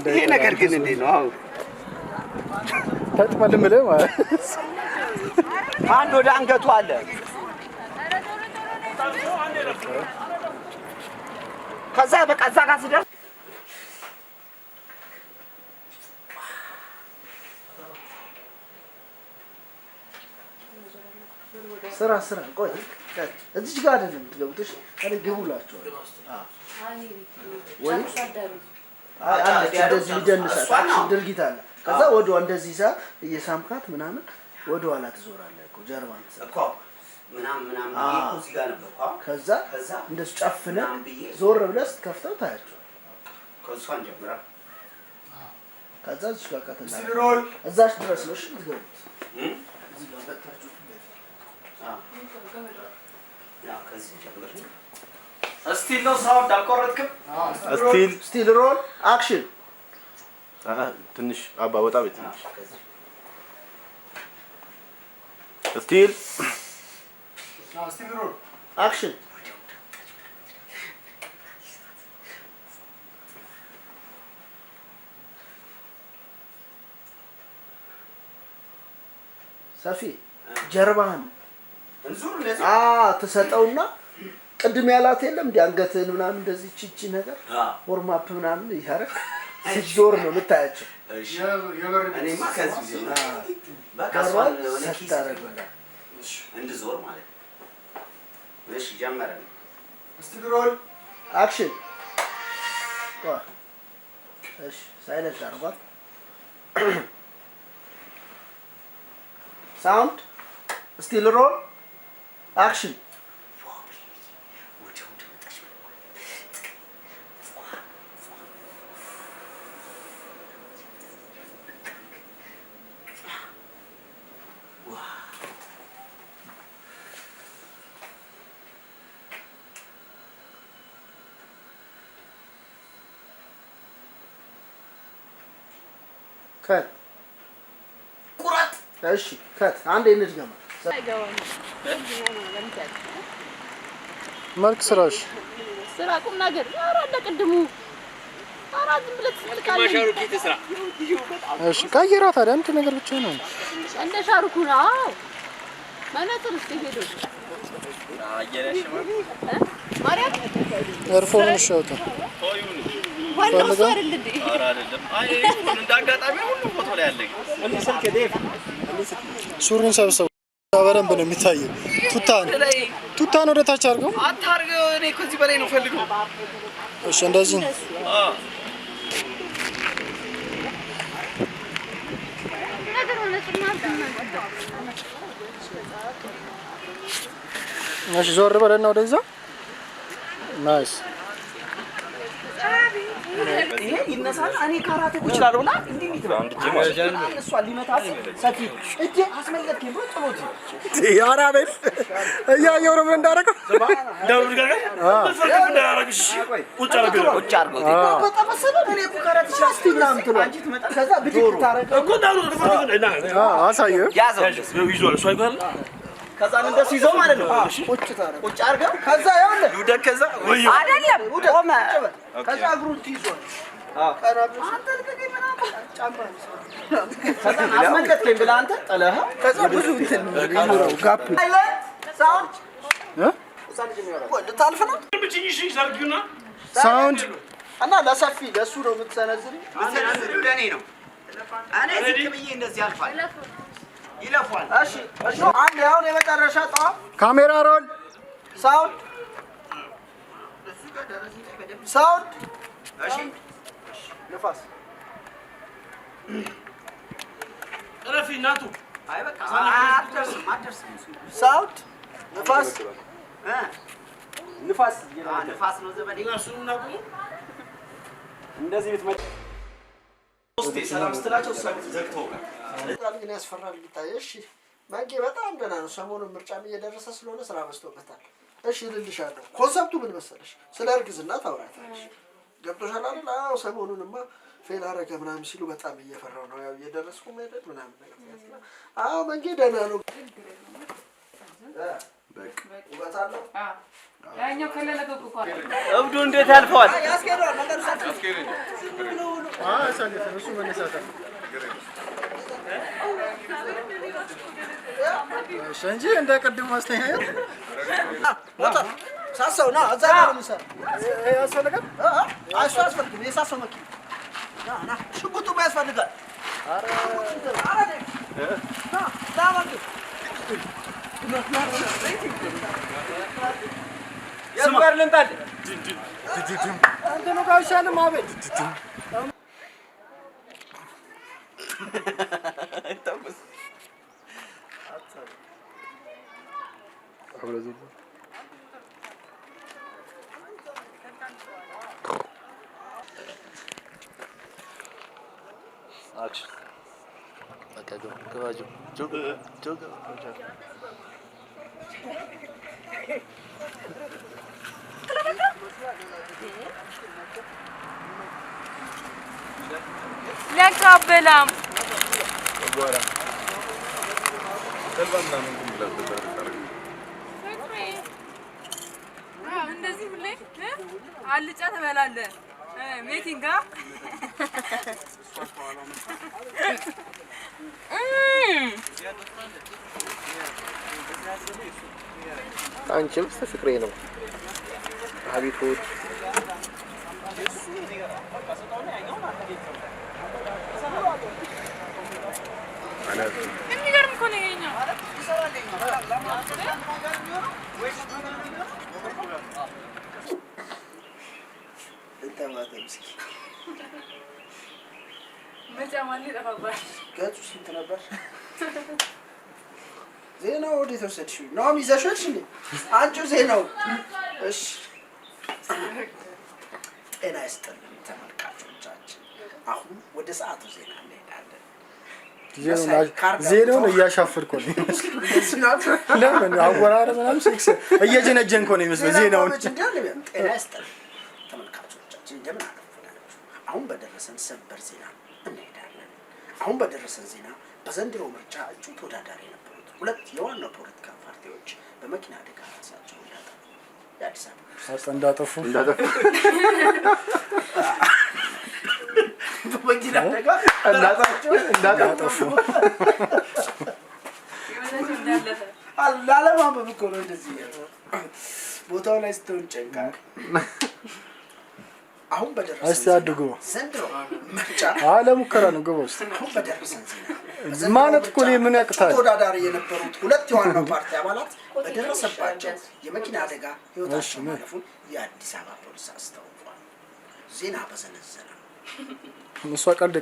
ይሄ ነገር ግን እንዴት ነው አው ተጥመልምለ ማለት አንድ ወደ አንገቱ አለ ከዛ በቃ እዛ ጋር ሲደርስ ስራ ቆይ እዚህ ጋር አይደለም የምትገቡት እሺ እኔ ግቡላችሁ ወይ አንድ እንደዚህ ይደንሳል ድርጊት አለ ከዛ ወደዋ እንደዚህ ዛ እየሳምካት ምናምን ወደኋላ ትዞራለህ እኮ ጀርባን እኮ ምናምን እኮ እዚህ ጋር ነበር እኮ ከዛ እንደሱ ጨፍነ ዞር ብለህ ስትከፍተው ታያቸው ከሷን ጀምራ ከዛ እዚህ ጋር ከተናገረ እዛች ድረስ ነው እሺ ትገቡት እዚህ ጋር በታችሁ ስቲል ነው ሳውንድ አልቆረጥክም ስቲል ሮል አክሽን ትንሽ አባ ወጣ ቤት ትንሽ ስቲል ሮል አክሽን ሰፊ ጀርባህን እንዙር እንደዚህ ተሰጠውና ቅድም ያላት የለም እንደ አንገትህን ምናምን እንደዚህ ቺቺ ነገር ፎርም አፕ ምናምን ይያረክ ሲዞር ነው የምታያቸው እሺ እኔማ ከዚህ በቃ ሷል ሰታረግላ እሺ እንድዞር ማለት እሺ ጀመረ ስቲል ሮል አክሽን እሺ ሳይለንት አርጓት ሳውንድ ስቲል ሮል አክሽን ከት ቁረጥ። እሺ ከት አንዴ እንድገማ መልክ ስራሽ ስራ ቁም ነገር ኧረ እንደ ቅድሙ ኧረ ዝም ብለህ ትስልካለህ። እሺ ቀይራ ታዲያ አንተ ነገር ብቻ ነው እንደ ሻሩኩ ነው። አዎ መነጽር እስኪ ሄዶ ማርያም ኤርፎን ሻውታ ዋናው ሰው አይደል እንዴ? ኧረ አይደለም። አይ ኤርፎን እንዳጋጣሚ ሁሉ ፎቶ ላይ አለኝ። እንዴ ስልክ ዴቭ ሱሪን ሰብስበው በደንብ ነው የሚታየው። ቱታን ወደ ታች አድርገው አታርገው። እኔ ከዚህ በላይ ነው ፈልገው። እሺ እንደዚህ እሺ ዞር በለና ወደዛ ናይስ ይሄ ይነሳል። እኔ ካራቴ እችላለሁ ብላ እንዲህ ይትባል አንድ ጀማ እሷ ሊመታት ሰፊ እጄ አስመለጥከኝ ብሎ ጥሎት ያራ ቤት እያየሁ ነው ምን እንዳደረገው ደውል ጋር እንዳደረግሽ ቁጭ አድርገው በጠበሰለ እኔ እኮ ካራቴ እችላለሁ እስቲ ምናምን ትሏል። አንቺ ትመጣ ከዛ ብድግ ታረቀ እኮ ዳሩ አሳየው ያዘው ይዟል እሱ አይባል ከዛ እንደሱ ይዘው ማለት ነው። ቁጭ አድርገው ከዛ ያውልህ ይውደቅ ከዛ ወይ አይደለም ቆመ ከዛ እግሩን ትይዟል። አንተ ልቀቂ ምናምን ጫማ ከዛ አስመለጥከኝ ብለህ አንተ ጠለህ ከዛ ብዙ እንትን ይኖረው ጋፕ ሳውንድ ልታልፍ ነው ብቻሽ ይሰርግና ሳውንድ እና ለሰፊ ለሱ ነው የምትሰነዝሪ ለኔ ነው እኔ ዝቅ ብዬ እንደዚህ አልፋል ይለፋል። እሺ እሺ አንድ ያው የመጨረሻ ጣ ካሜራ ሮል ሳውንድ ሳውንድ እሺ ንፋስ ረፊ ናቱ አይ በቃ አትደርስም ሳውንድ ንፋስ ንፋስ ንፋስ ነው ዘበኔ እሱን እናቁ እንደዚህ ብትመጪ ሶስቴ ሰላም ስትላቸው ዘግተው በጣም ግን ያስፈራል። ቢታይ እሺ ማንቄ በጣም ደህና ነው። ሰሞኑን ምርጫም እየደረሰ ስለሆነ ስራ በዝቶበታል። እሺ ልልሻለሁ። ኮንሰፕቱ ምን መሰለሽ? ስለ እርግዝና ታውራታለሽ። ገብቶሻል አይደል? አዎ ሰሞኑንማ ፌል አደረገ ምናምን ሲሉ በጣም እየፈራው ነው። ያው እየደረስኩ መሄድ ምናምን ነገር አዎ ማንቄ ደህና ነው። በቃ ውበት አለው። ያኛው ከለለ ገቡ እብዱ እንዴት ያልፈዋል? ያስኬዳል ነገር ሳትስኬድ ሰለተ እሱ መነሳታ እንጂ እንደ ቅድም ማስተያየት ወጣ ሳሰው ና እዛ ጋር ምሰራ ያስፈልጋል። እሱ ያስፈልጋል። የሳሰው መኪና ና ሽጉጡ ያስፈልጋል። አረ ስማር ልንጣል አንተ ነው ጋሻለ ማበድ ታውስ አብረዘ አክሽን በቃ ገባጆ ጆግ ጆግ ለካ በላም ወራ ተልባና ምን ብለህ ተደረገ እንደዚህ ሁሌ አልጫ ትበላለህ ሜቲንጋ አንቺም ፍቅሬ ነው አቢቶች የሚገርም እኮ ነው ይሄኛው። መጫ ማን ይጠፋባል? ገጹ ስንት ነበር? ዜናው ወዴት ወሰድሽው? ነው ይዘሽሽ እንዴ? አንቺው ዜናው። እሺ ጤና ይስጥልን ተመልካቾቻችን። አሁን ወደ ሰዓቱ ዜና እንሄዳለን። ዜናውን እያሻፈድኩ ነው። ለምን አወራረ ምናምን ሴክስ እየጀነጀንኩ ነው የሚመስለው ዜናውን። ጤና ይስጥልን ተመልካቾቻችን እንደምን አረፈዳችሁ? አሁን በደረሰን ሰበር ዜና እንሄዳለን። አሁን በደረሰን ዜና በዘንድሮ ምርጫ እጩ ተወዳዳሪ የነበሩት ሁለት የዋና ፖለቲካ ፓርቲዎች በመኪና አደጋ ራሳቸውን እንዳጠፉ የአዲስ አበባ እንዳጠፉ በመኪና አደጋ ራሳቸውን እንዳጠፉ አላለማመን እኮ ነው እንደዚህ ቦታው ላይ ስትሆን ጨንቃል። አሁን በደረሰን አስተያድጉ ዘንድሮ ምርጫ አለሙከራ ነው ገበስ አሁን በደረሰን ዜና ማለት እኮ ምን ያቅታል? ተወዳዳሪ የነበሩት ሁለት የዋናው ፓርቲ አባላት በደረሰባቸው የመኪና አደጋ ህይወታቸው ማለፉን የአዲስ አበባ ፖሊስ አስታውቋል። ዜና በዘነዘረ እሷ ቀልድ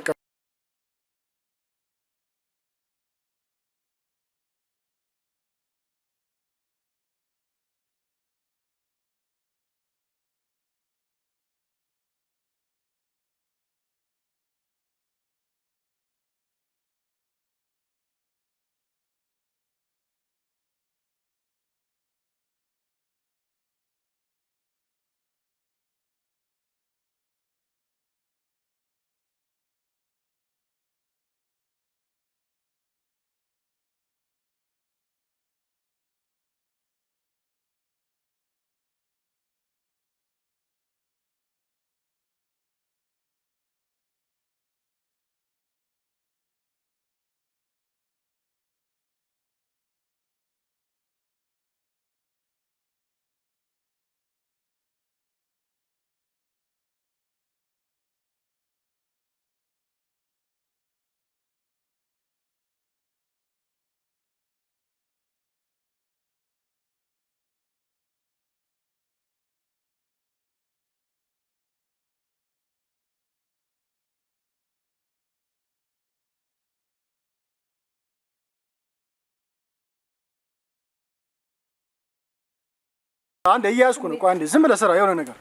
አንድ እያስኩ ነው። ቆይ አንዴ ዝም ብለህ ስራ የሆነ ነገር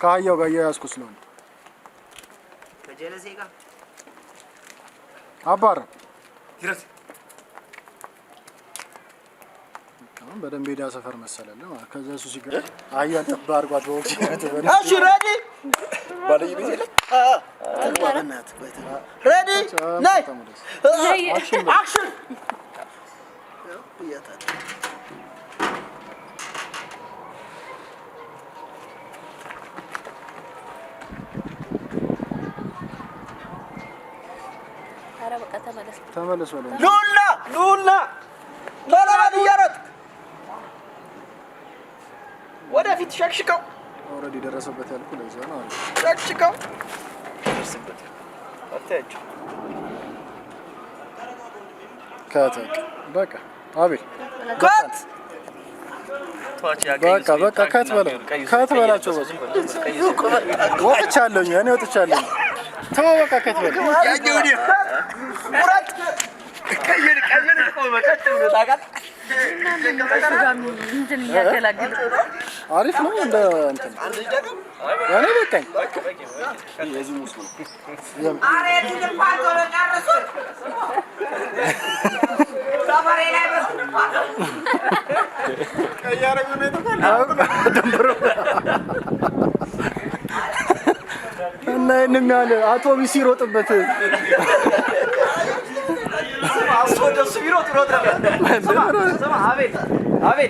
ከአህያው ጋር እያስኩ ስለሆነ ከጀለሴ ጋር አባረ ይረስ በደንብ ሜዳ ሰፈር መሰለለ ማለት ከዛ እሱ ሲገር አህያን ጠባ አድርጓት በወቅት ይተበለ እሺ ሬዲ ባለይ ቢዚ ሬዲ ናይ አክሽን ተመለስ ወለ ሉላ ባላባድ እያሮጥ ወደፊት ሸክሽከው ኦልሬዲ ደረሰበት ያልኩ ለዛ ነው አለ ሸክሽከው ደረሰበት አታጭ ካታክ በቃ አቤል ካት በቃ ካት በላቸው ወጥቻለሁ እኔ ወጥቻለሁ ተው በቃ ካት በላ ያጀው ነው ሙራት ከየን ቆመቀጥ ብሎ ታውቃለህ እንትን ያገላግል አሪፍ ነው እንደ እንትን እኔ በቃኝ የዚህ ሙስሊም አሬ ልንፋል ተረጋረሱት ሰፈሬ ላይ በስንፋል ከያረጉ ነው ደምብሮ እና እነም ያለ አውቶቡስ ይሮጥበት አውቶቡስ ይሮጥ ሰማ አቤት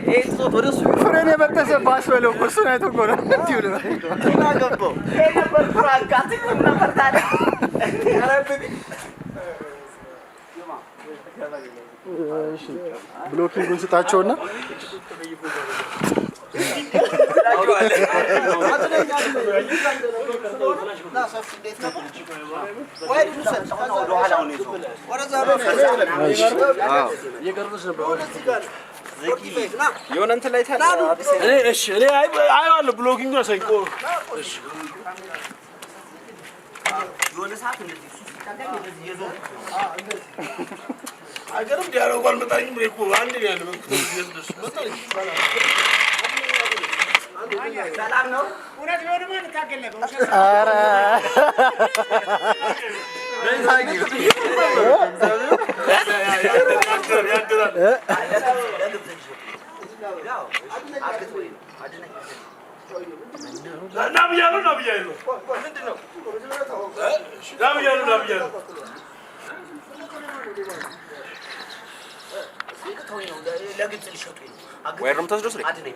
ይሄ ጾት ወደሱ ፍሬን የበጠሰ ባስ በለው እሱ ነው የተቆረ እንዴ ነው ገባው ይሄ ነበር ፍራጋት ነበር ታዲያ አረብኝ እሺ ብሎኪንጉን ስጣቸውና የሆነ እንትን ላይ ታዲያ እሺ እኔ አይዋለሁ ብሎጊንግ ነው ሰይቆ እሺ የሆነ ሰዓት እንደዚህ ሲታገል እንደዚህ የዞር አገርም ዲያሎግ አልመጣኝም ብሬ እኮ አንድ ነው ያለ በኩል መጣኝ ሰላም ነው እውነት ቢሆን ማን ታገለበው ኧረ ናብያለሁ ምንድነው ናብያለሁ ለግብጽ ሊሸጡኝ ነው ወይም ተስደስ ነው አድነኝ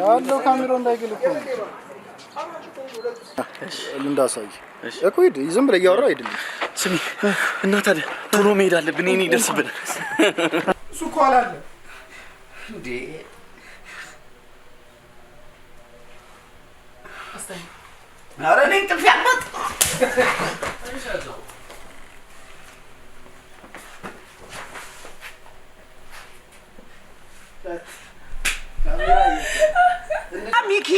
ያለው ካሜራው እንዳይገል እኮ እንዳሳይ እኮ ሂድ ዝም ብለህ እያወራህ አይደለም ስሚ እና ታዲያ ቶሎ መሄድ አለብን እኔ ይደርስብናል እሱ እኮ አላለ እንዴ ኧረ እኔ እንቅልፍ ያመጥ ሚኪ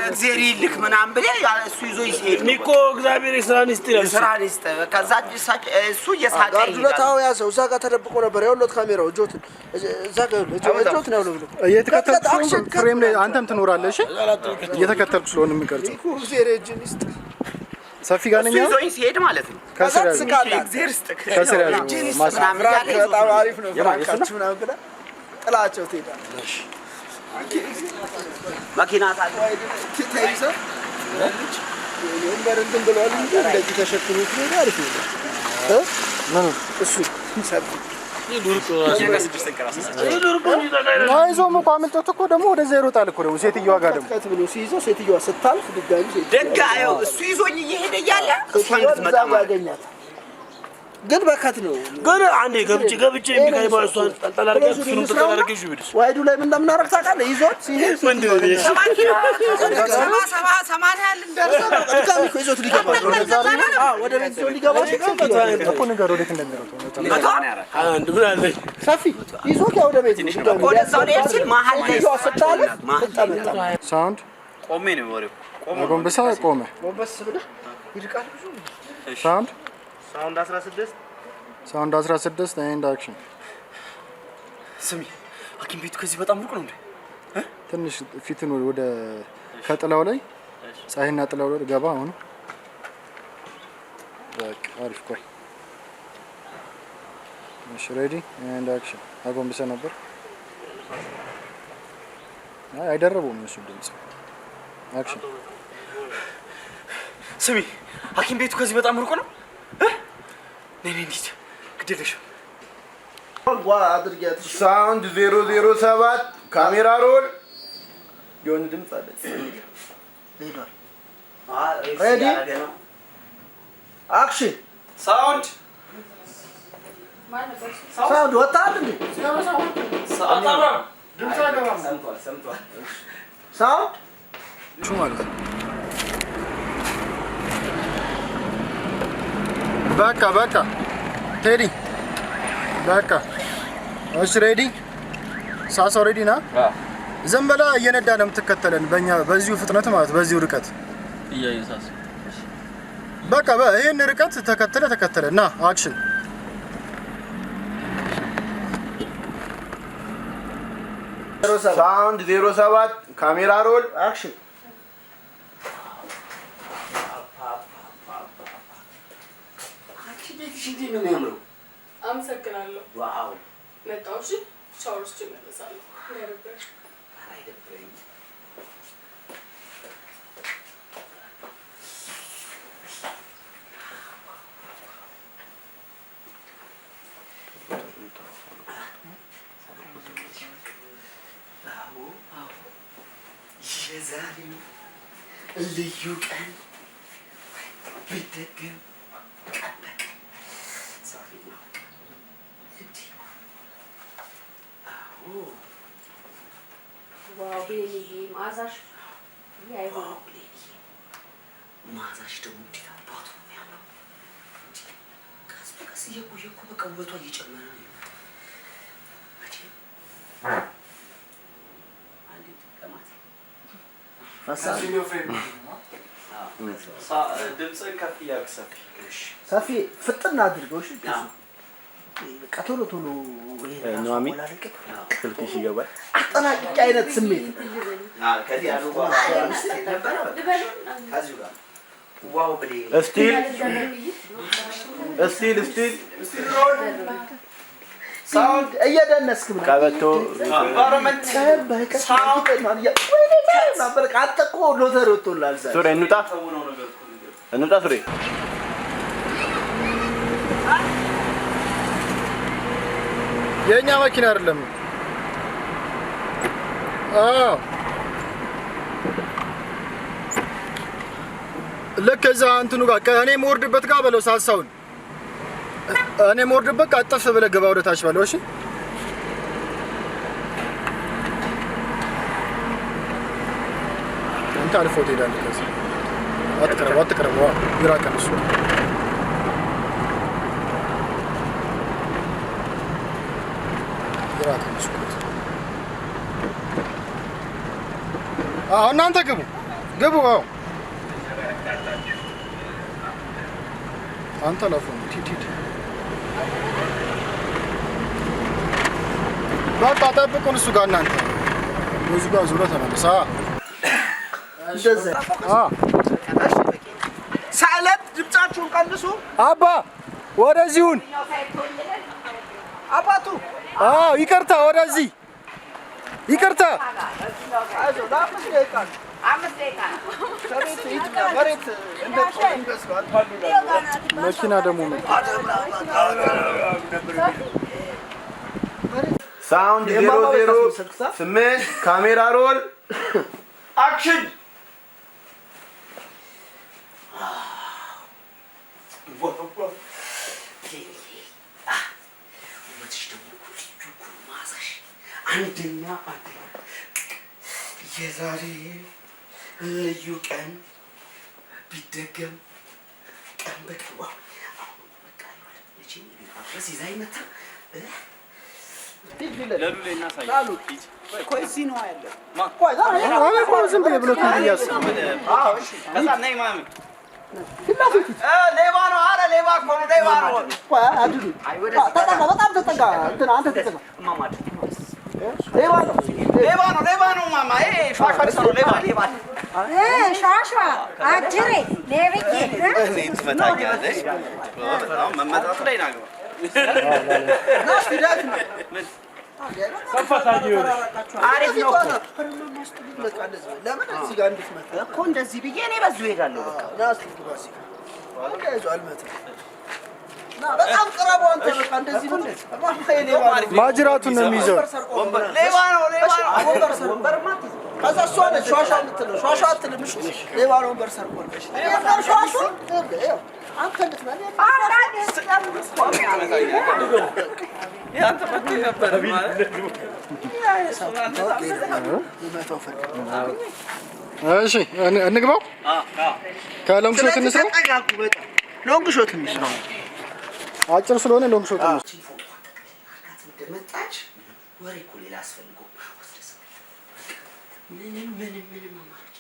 እግዚአብሔር ይልክ ምናምን ብለህ እሱ ይዞ ይሄድ ሚኮ እግዚአብሔር የስራን ይስጥ ይላል የስራን ይስጥ ከዛ እሱ እየሳቀ ጋርዱለታው ያዘው እዛ ጋር ተደብቆ ነበር ያውሎት ካሜራው እጆትን እዛ ጋር እጆት ነው ብሎ እየተከተልኩ ፍሬም ላይ አንተም ትኖራለህ እሺ እየተከተልኩ ስለሆነ የምቀርጸው እኮ እግዚአብሔር እጅን ይስጥ ሰፊ ጋር ነኝ ይዞ ይሄድ ማለት ነው ከስራ እግዚአብሔር ይስጥ ከስራ ማስፍራት በጣም አሪፍ ነው ፍራንካችሁ ምናምን ብለህ ጥላቸው ትሄዳለህ መኪና ታለ ተይዘ ወንበር እንትን ብለዋል እንጂ እንደዚህ ተሸክሙት ነው አሪፍ ነው ምን እሱ ሰብ አይዞም እኮ አምልጦት እኮ ደግሞ ወደዛ ይሮጣል እኮ ደግሞ ሴትዮዋ ጋር ደግሞ ከት ብሎ ሲይዘው ሴትዮዋ ስታልፍ ድጋሚ ደጋየው እሱ ይዞኝ እየሄደ እያለ እሷን ልትመጣ ያገኛት ግን በከት ነው ግን አንዴ ገብቼ የሚካይ ባልሷን ጠላርገ እሱን ተጠላርገ ይብድስ ዋይዱ ላይ ምን እንደምናረግ ታውቃለህ ይዞት ሲሄድ ምንድነው ሰማንያ ያህል እንደርሰው ድጋሚ እኮ ይዞት ሊገባ ወደ ቤት ይዞት ሊገባ እኮ ነገር ወዴት እንደሚሮጥ አንድ ምን አለ ሰፊ ይዞት ያው ወደ ቤት ወደዛው ላይ ሲል መሀል ላይ ስታልፍ ሳውንድ ቆሜ ነው ወሬው ጎንበሳ ቆመ ጎንበስ ብለህ ይልቃል ሳውንድ ሳውንድ 16 ኤንድ አክሽን ስሚ ሐኪም ቤቱ ከዚህ በጣም ሩቅ ነው እንዴ ትንሽ ፊትን ወደ ከጥላው ላይ ፀሐይና ጥላው ላይ ገባ አሁን በቃ አሪፍ ቆይ እሺ ሬዲ ኤንድ አክሽን አጎንብሰ ነበር አይደረበውም እሱ ድምጽ አክሽን ስሚ ሐኪም ቤቱ ከዚህ በጣም ሩቅ ነው ነይ እንዴት ግዴለሽ ዋ አድርጊያት ሳውንድ 007 ካሜራ ሮል የሆነ ድምጽ አለ ሄዷል ሬዲ አክሽን ሳውንድ ሳውንድ ወጣል እንዴ ሳውንድ አብራ ድምጽ አገባም ሰምቷል ሳውንድ ሹ ማለት በቃ ቴዲ በቃ እሺ ሬዲ ሳሳው ሬዲ ና ዝም ብለህ እየነዳ ነው የምትከተለን በእኛ በዚሁ ፍጥነት ማለት በዚሁ ርቀት እያየሳስ በቃ ይሄን ርቀት ተከተለ ና አክሽን ሳውንድ 07 ካሜራ ሮል አክሽን አመሰግናለሁ። ዋው መጣሁ። እሺ ሻወር ውስጥ እመለሳለሁ። እንዳይረብሽ። አይደብረኝም። የዛሬው ልዩ ቀን ቢደገም ቀን በቀን ዛሬ ነው። ዋው ብሌን፣ ይሄ መዓዛሽ ዋው ብሌን፣ መዓዛሽ ደግሞ እንዴት አባቱ ነው የሚያምረው! ቀስ በቀስ እየቆየ እኮ በቃ ውበቷ እየጨመረ ነው የመጣው። መቼም አንዴ ተቀማት ድምፅህን ከፍ እያልክ ሰፊ ሰፊ ፍጥና አድርገው። እሺ በቃ ቶሎ ቶሎ ኑሐሚ ስልክሽ ይገባል። አጠናቅቄ አይነት ስሜት ከዚህ ያሉ ጋር ነበረ ከዚሁ ጋር ዋው ብሌ እስቲል ሳውንድ እየደነስክ ነው። ቀበቶ ኢንቫይሮንመንት ሳውንድ ነበር። አጠቆ ሎተሪ ወጥቶላል። ሱሬ እንውጣ ሱሬ የኛ መኪና አይደለም። ልክ እዛ እንትኑ ጋር እኔ የምወርድበት ጋር በለው ሳሳውን እኔ የምወርድበት ጋር አጠፍ ብለህ ግባ ወደ ታች በለው። እሺ አንተ አልፎ ትሄዳለህ። ከዚህ አትቅረብ ይራቅ እሱ ይራቅ እሱ። እናንተ ግቡ። አንተ ለፉ ቲቲ በቃ ጠብቁን። እሱ ጋር እናንተ እሱ ጋር ዙረ ተመለሳ። እንደዛ ሳይለንት ድምጻችሁን ቀንሱ። አባ ወደዚሁን አባቱ ይቅርታ፣ ወደዚህ ይቅርታ። መኪና ደግሞ ሳውንድ 008 ካሜራ ሮል አክሽን። አንደኛ የዛሬ ልዩ ቀን ቢደገም ቀን በቀን በቃ ይዛ ይመታ ዝም ብለህ ብሎ ሌባ ነው። ኧረ ሌባ እኮ ነው። ሌባ ነው። በጣም ተጠጋ። አንተ ተጠጋ። ሌባ ነው ማማ። ሻሻ ነው። ሌባ ሻሻ አጅሬ ሌብዬ እኔ ትመታኛለሽ። በጣም መመጣቱ ላይ ናገባ አሪፍ ነው ለምን እዚህ ጋር እንድትመጣ እኮ እንደዚህ ብዬ እኔ በዚሁ እሄዳለሁ። በቃ በጣም ቅረቡ። አንተ በቃ እንደዚህ ነው። ማጅራቱን ነው የሚይዘው። ሌባ ነው። ከዛ እሷ ነች ሻሻ የምትለው። ሻሻ አትልም። እሺ ሌባ ነው። ወንበር ሰርቆልሽ አንተ ልትመጣ ያንተ ፈት ነበር ማለት እሺ እንግባው። ከሎንግ ሾት እንስራ። ሎንግ ሾት እንስራ። አጭር ስለሆነ ሎንግ ሾት እንስራ። እንደመጣች ወሬ እኮ ሌላ አስፈልጎ ምንም አማርጭ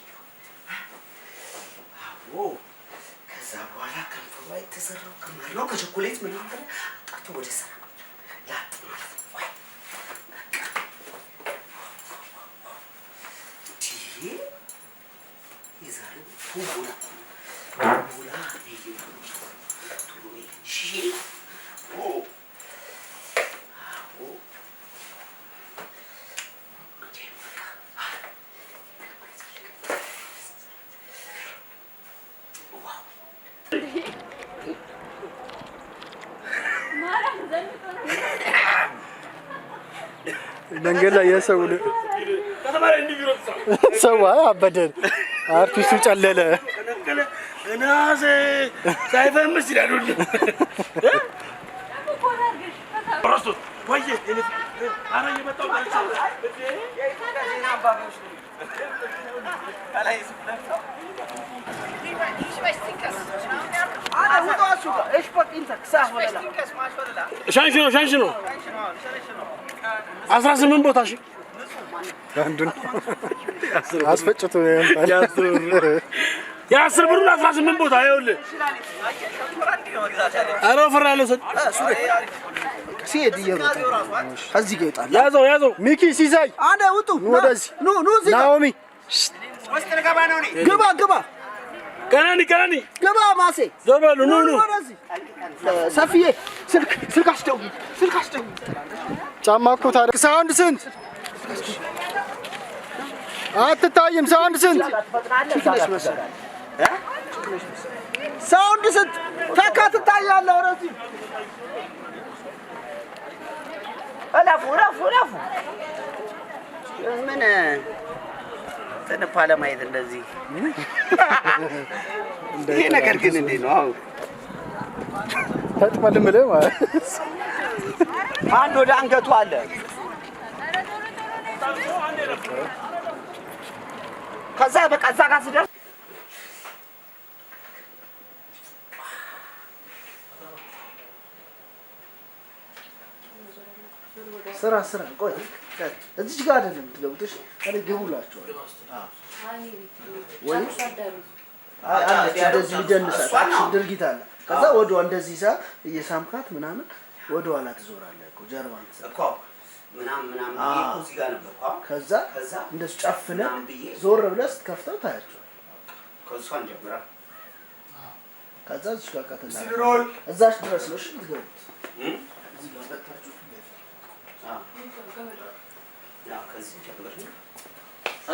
ከዛ በኋላ ከንፈሯ የተሰራው ከማር ነው ከቸኮሌት ምናምን አጣቶ ወደ ስራ ላጥ ማለት ነው። የዛሬው ቱቡላ መንገድ ላይ ሰው አበደን። አርቲስቱ ጨለለ እናዘ ሳይፈምስ ይላሉ። ራሱ ወይ አረ የመጣው ሻንሽ ነው 18 ቦታ እሺ አንዱን አስፈጭቶ ያምጣል። የ10 ብሩን 18 ቦታ ይኸውልህ። ኧረ ፈራለሁ ሰጥ ሲሄድ እየሮጠ እዚህ ጋር ይወጣል። ያዘው ሚኪ ሲሳይ አንዴ ውጡ። ወደዚህ ኑ እዚህ ናኦሚ ውስጥ ልገባ ነው እኔ። ግባ ቀናኒ ግባ ማሴ ዞር በሉ ኑ ወደዚህ ሰፊዬ ስልክ አስደውል ጫማ እኮ ታዲያ ሳውንድ ስንት አትታይም ሳውንድ ስንት ሳውንድ ስንት ተካ ትታያለህ ወደዚህ እለፉ ምን ተነፋ ለማየት እንደዚህ ይሄ ነገር ግን እንዴ ነው አው ተጥመልምለ ማለት አንድ ወደ አንገቱ አለ ከዛ በቃ እዛ ጋር ስደርስ ስራ ቆይ እዚህ ጋር አይደለም የምትገቡት እሺ እኔ ግቡላችሁ ወይ አንቺ እንደዚህ ሊደንሳት አክሽን ድርጊት አለ ከዛ ወደዋ እንደዚህ ሳ እየሳምካት ምናምን ወደኋላ ትዞራለህ እኮ ጀርባን እኮ ምናምን እዚህ ጋር ነበር እኮ ከዛ እንደሱ ጨፍነ ዞር ብለህ ስትከፍተው ታያቸው ከሷን ጀምራ ከዛ እዚህ ጋር ከተና እዛች ድረስ ነው እሺ ትገቡት እዚህ ጋር በታችሁ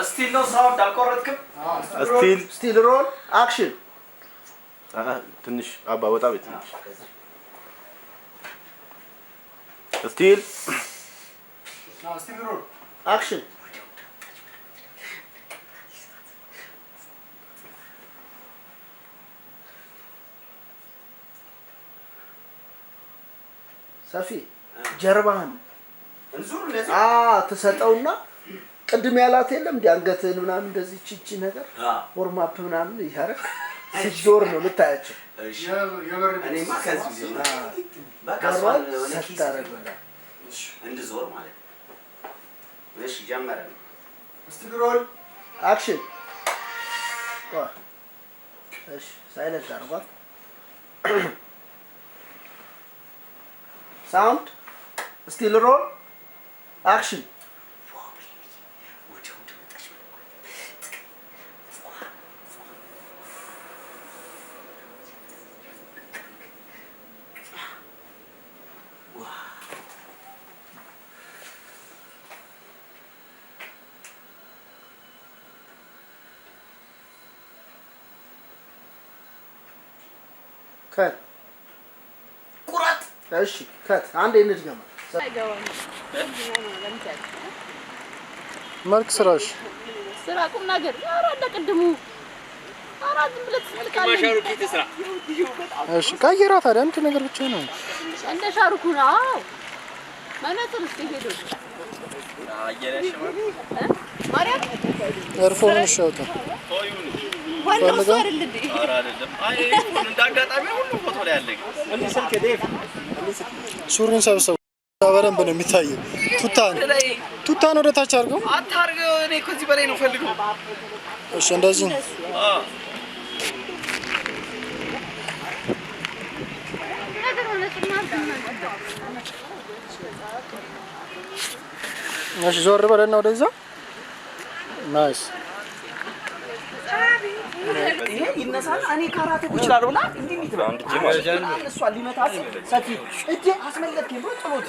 እስቲል ነው ሳውንድ አልቆረጥክም? ስቲል ሮል አክሽን ትንሽ አባ ወጣ ቤት ትንሽ ስቲል ሮል አክሽን ሰፊ ጀርባህን እንዙር እንደዚህ ተሰጠውና ቅድም ያላት የለም እንዴ አንገትህን ምናምን እንደዚህ ቺቺ ነገር ፎርም አፕ ምናምን ይያረክ ሲዞር ነው ልታያቸው እሺ እኔማ ከዚህ በቃ ሷን ሰጣረግላ እንድዞር ማለት እሺ ጀመረን እስቲ ሮል አክሽን እሺ ሳይለንት አርጓት ሳውንድ ስቲል ሮል አክሽን ቁረጥ እሺ ከት አንዴ እንድገማ መልክ ስራሽ ስራ ቁም ነገር ኧረ እንደቅድሙ ኧረ ዝም ብለህ ትስልካለህ ማሻሩኪ ትስራ እሺ ቀይራ ታዲያ አንተ ነገር ብቻ ነው እንደ ሻሩኩ ነው መነጽር እስኪ ሄዶ አየለሽ ማርያም ኤርፎን ሻውታ ዋናው ሰው አይደል እንዴ ኧረ አይደለም አይ ኤርፎን እንዳጋጣሚ ሁሉ ፎቶ ላይ አለኝ እንዴ ስልክ ዴቭ ሱሪን ሰብሰብ በደንብ ነው የሚታየው ቱታን ወደ ታች አድርገው አታርገው እኔ ከዚህ በላይ ነው ፈልገው እሺ እንደዚህ እሺ ዞር በለና ወደዛ ናይስ ይሄ ይነሳል እኔ ካራቴ እችላለሁ ብላ እንዴ አንድ ጂም እሷ ሊመታት ሰፊ እጄ አስመለጥከኝ ብሎ ጥሎት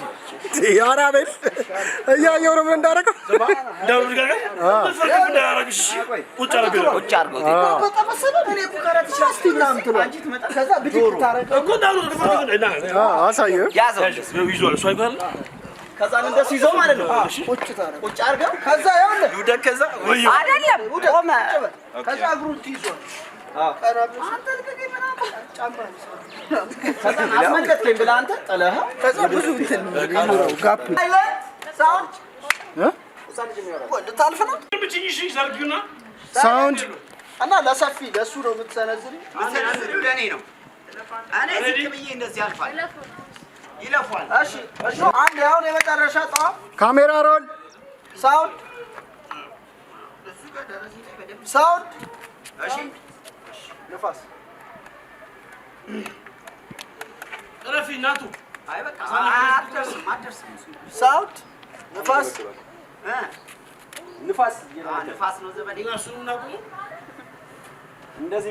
ያራበል እያየው ነው እንዳረከው ዳውድ ጋር እንዳረግሽ ቁጭ አርገው በተመሰለ እኔ እኮ ካራቴ ሻስቲናም ትሎ አንቺ ትመጣ ከዛ ብድግ ታረጋ እኮ ዳውድ አሳየው ያዘው ይዟል እሱ አይባል ከዛ እንደሱ ይዘው ማለት ነው ቁጭ አርገው ከዛ ያውለ ይውደቅ ከዛ አይደለም ቆመ ከዛ እግሩን ትይዟል አንተ ልቀቂ ምናምን ጫማ ከዛ አስመለጥከኝ ብለህ አንተ ጠለህ ከዛ ብዙ እንትን ይኖረው ጋፕ ሳውንድ ልታልፍ ነው ብቻሽ ይሰርግና ሳውንድ እና ለሰፊ ለሱ ነው የምትሰነዝሪ እንደኔ ነው እኔ ዝቅ ብዬ እንደዚህ አልፋል ይለፋል እሺ አንድ ያው የመጨረሻ ጣ ካሜራ ሮል ሳውንድ እሺ ንፋስ ረፊ እናቱ አይ በቃ አትደርስም ሳውት ንፋስ ንፋስ ነው ዘመዴ እሱን እናቁም እንደዚህ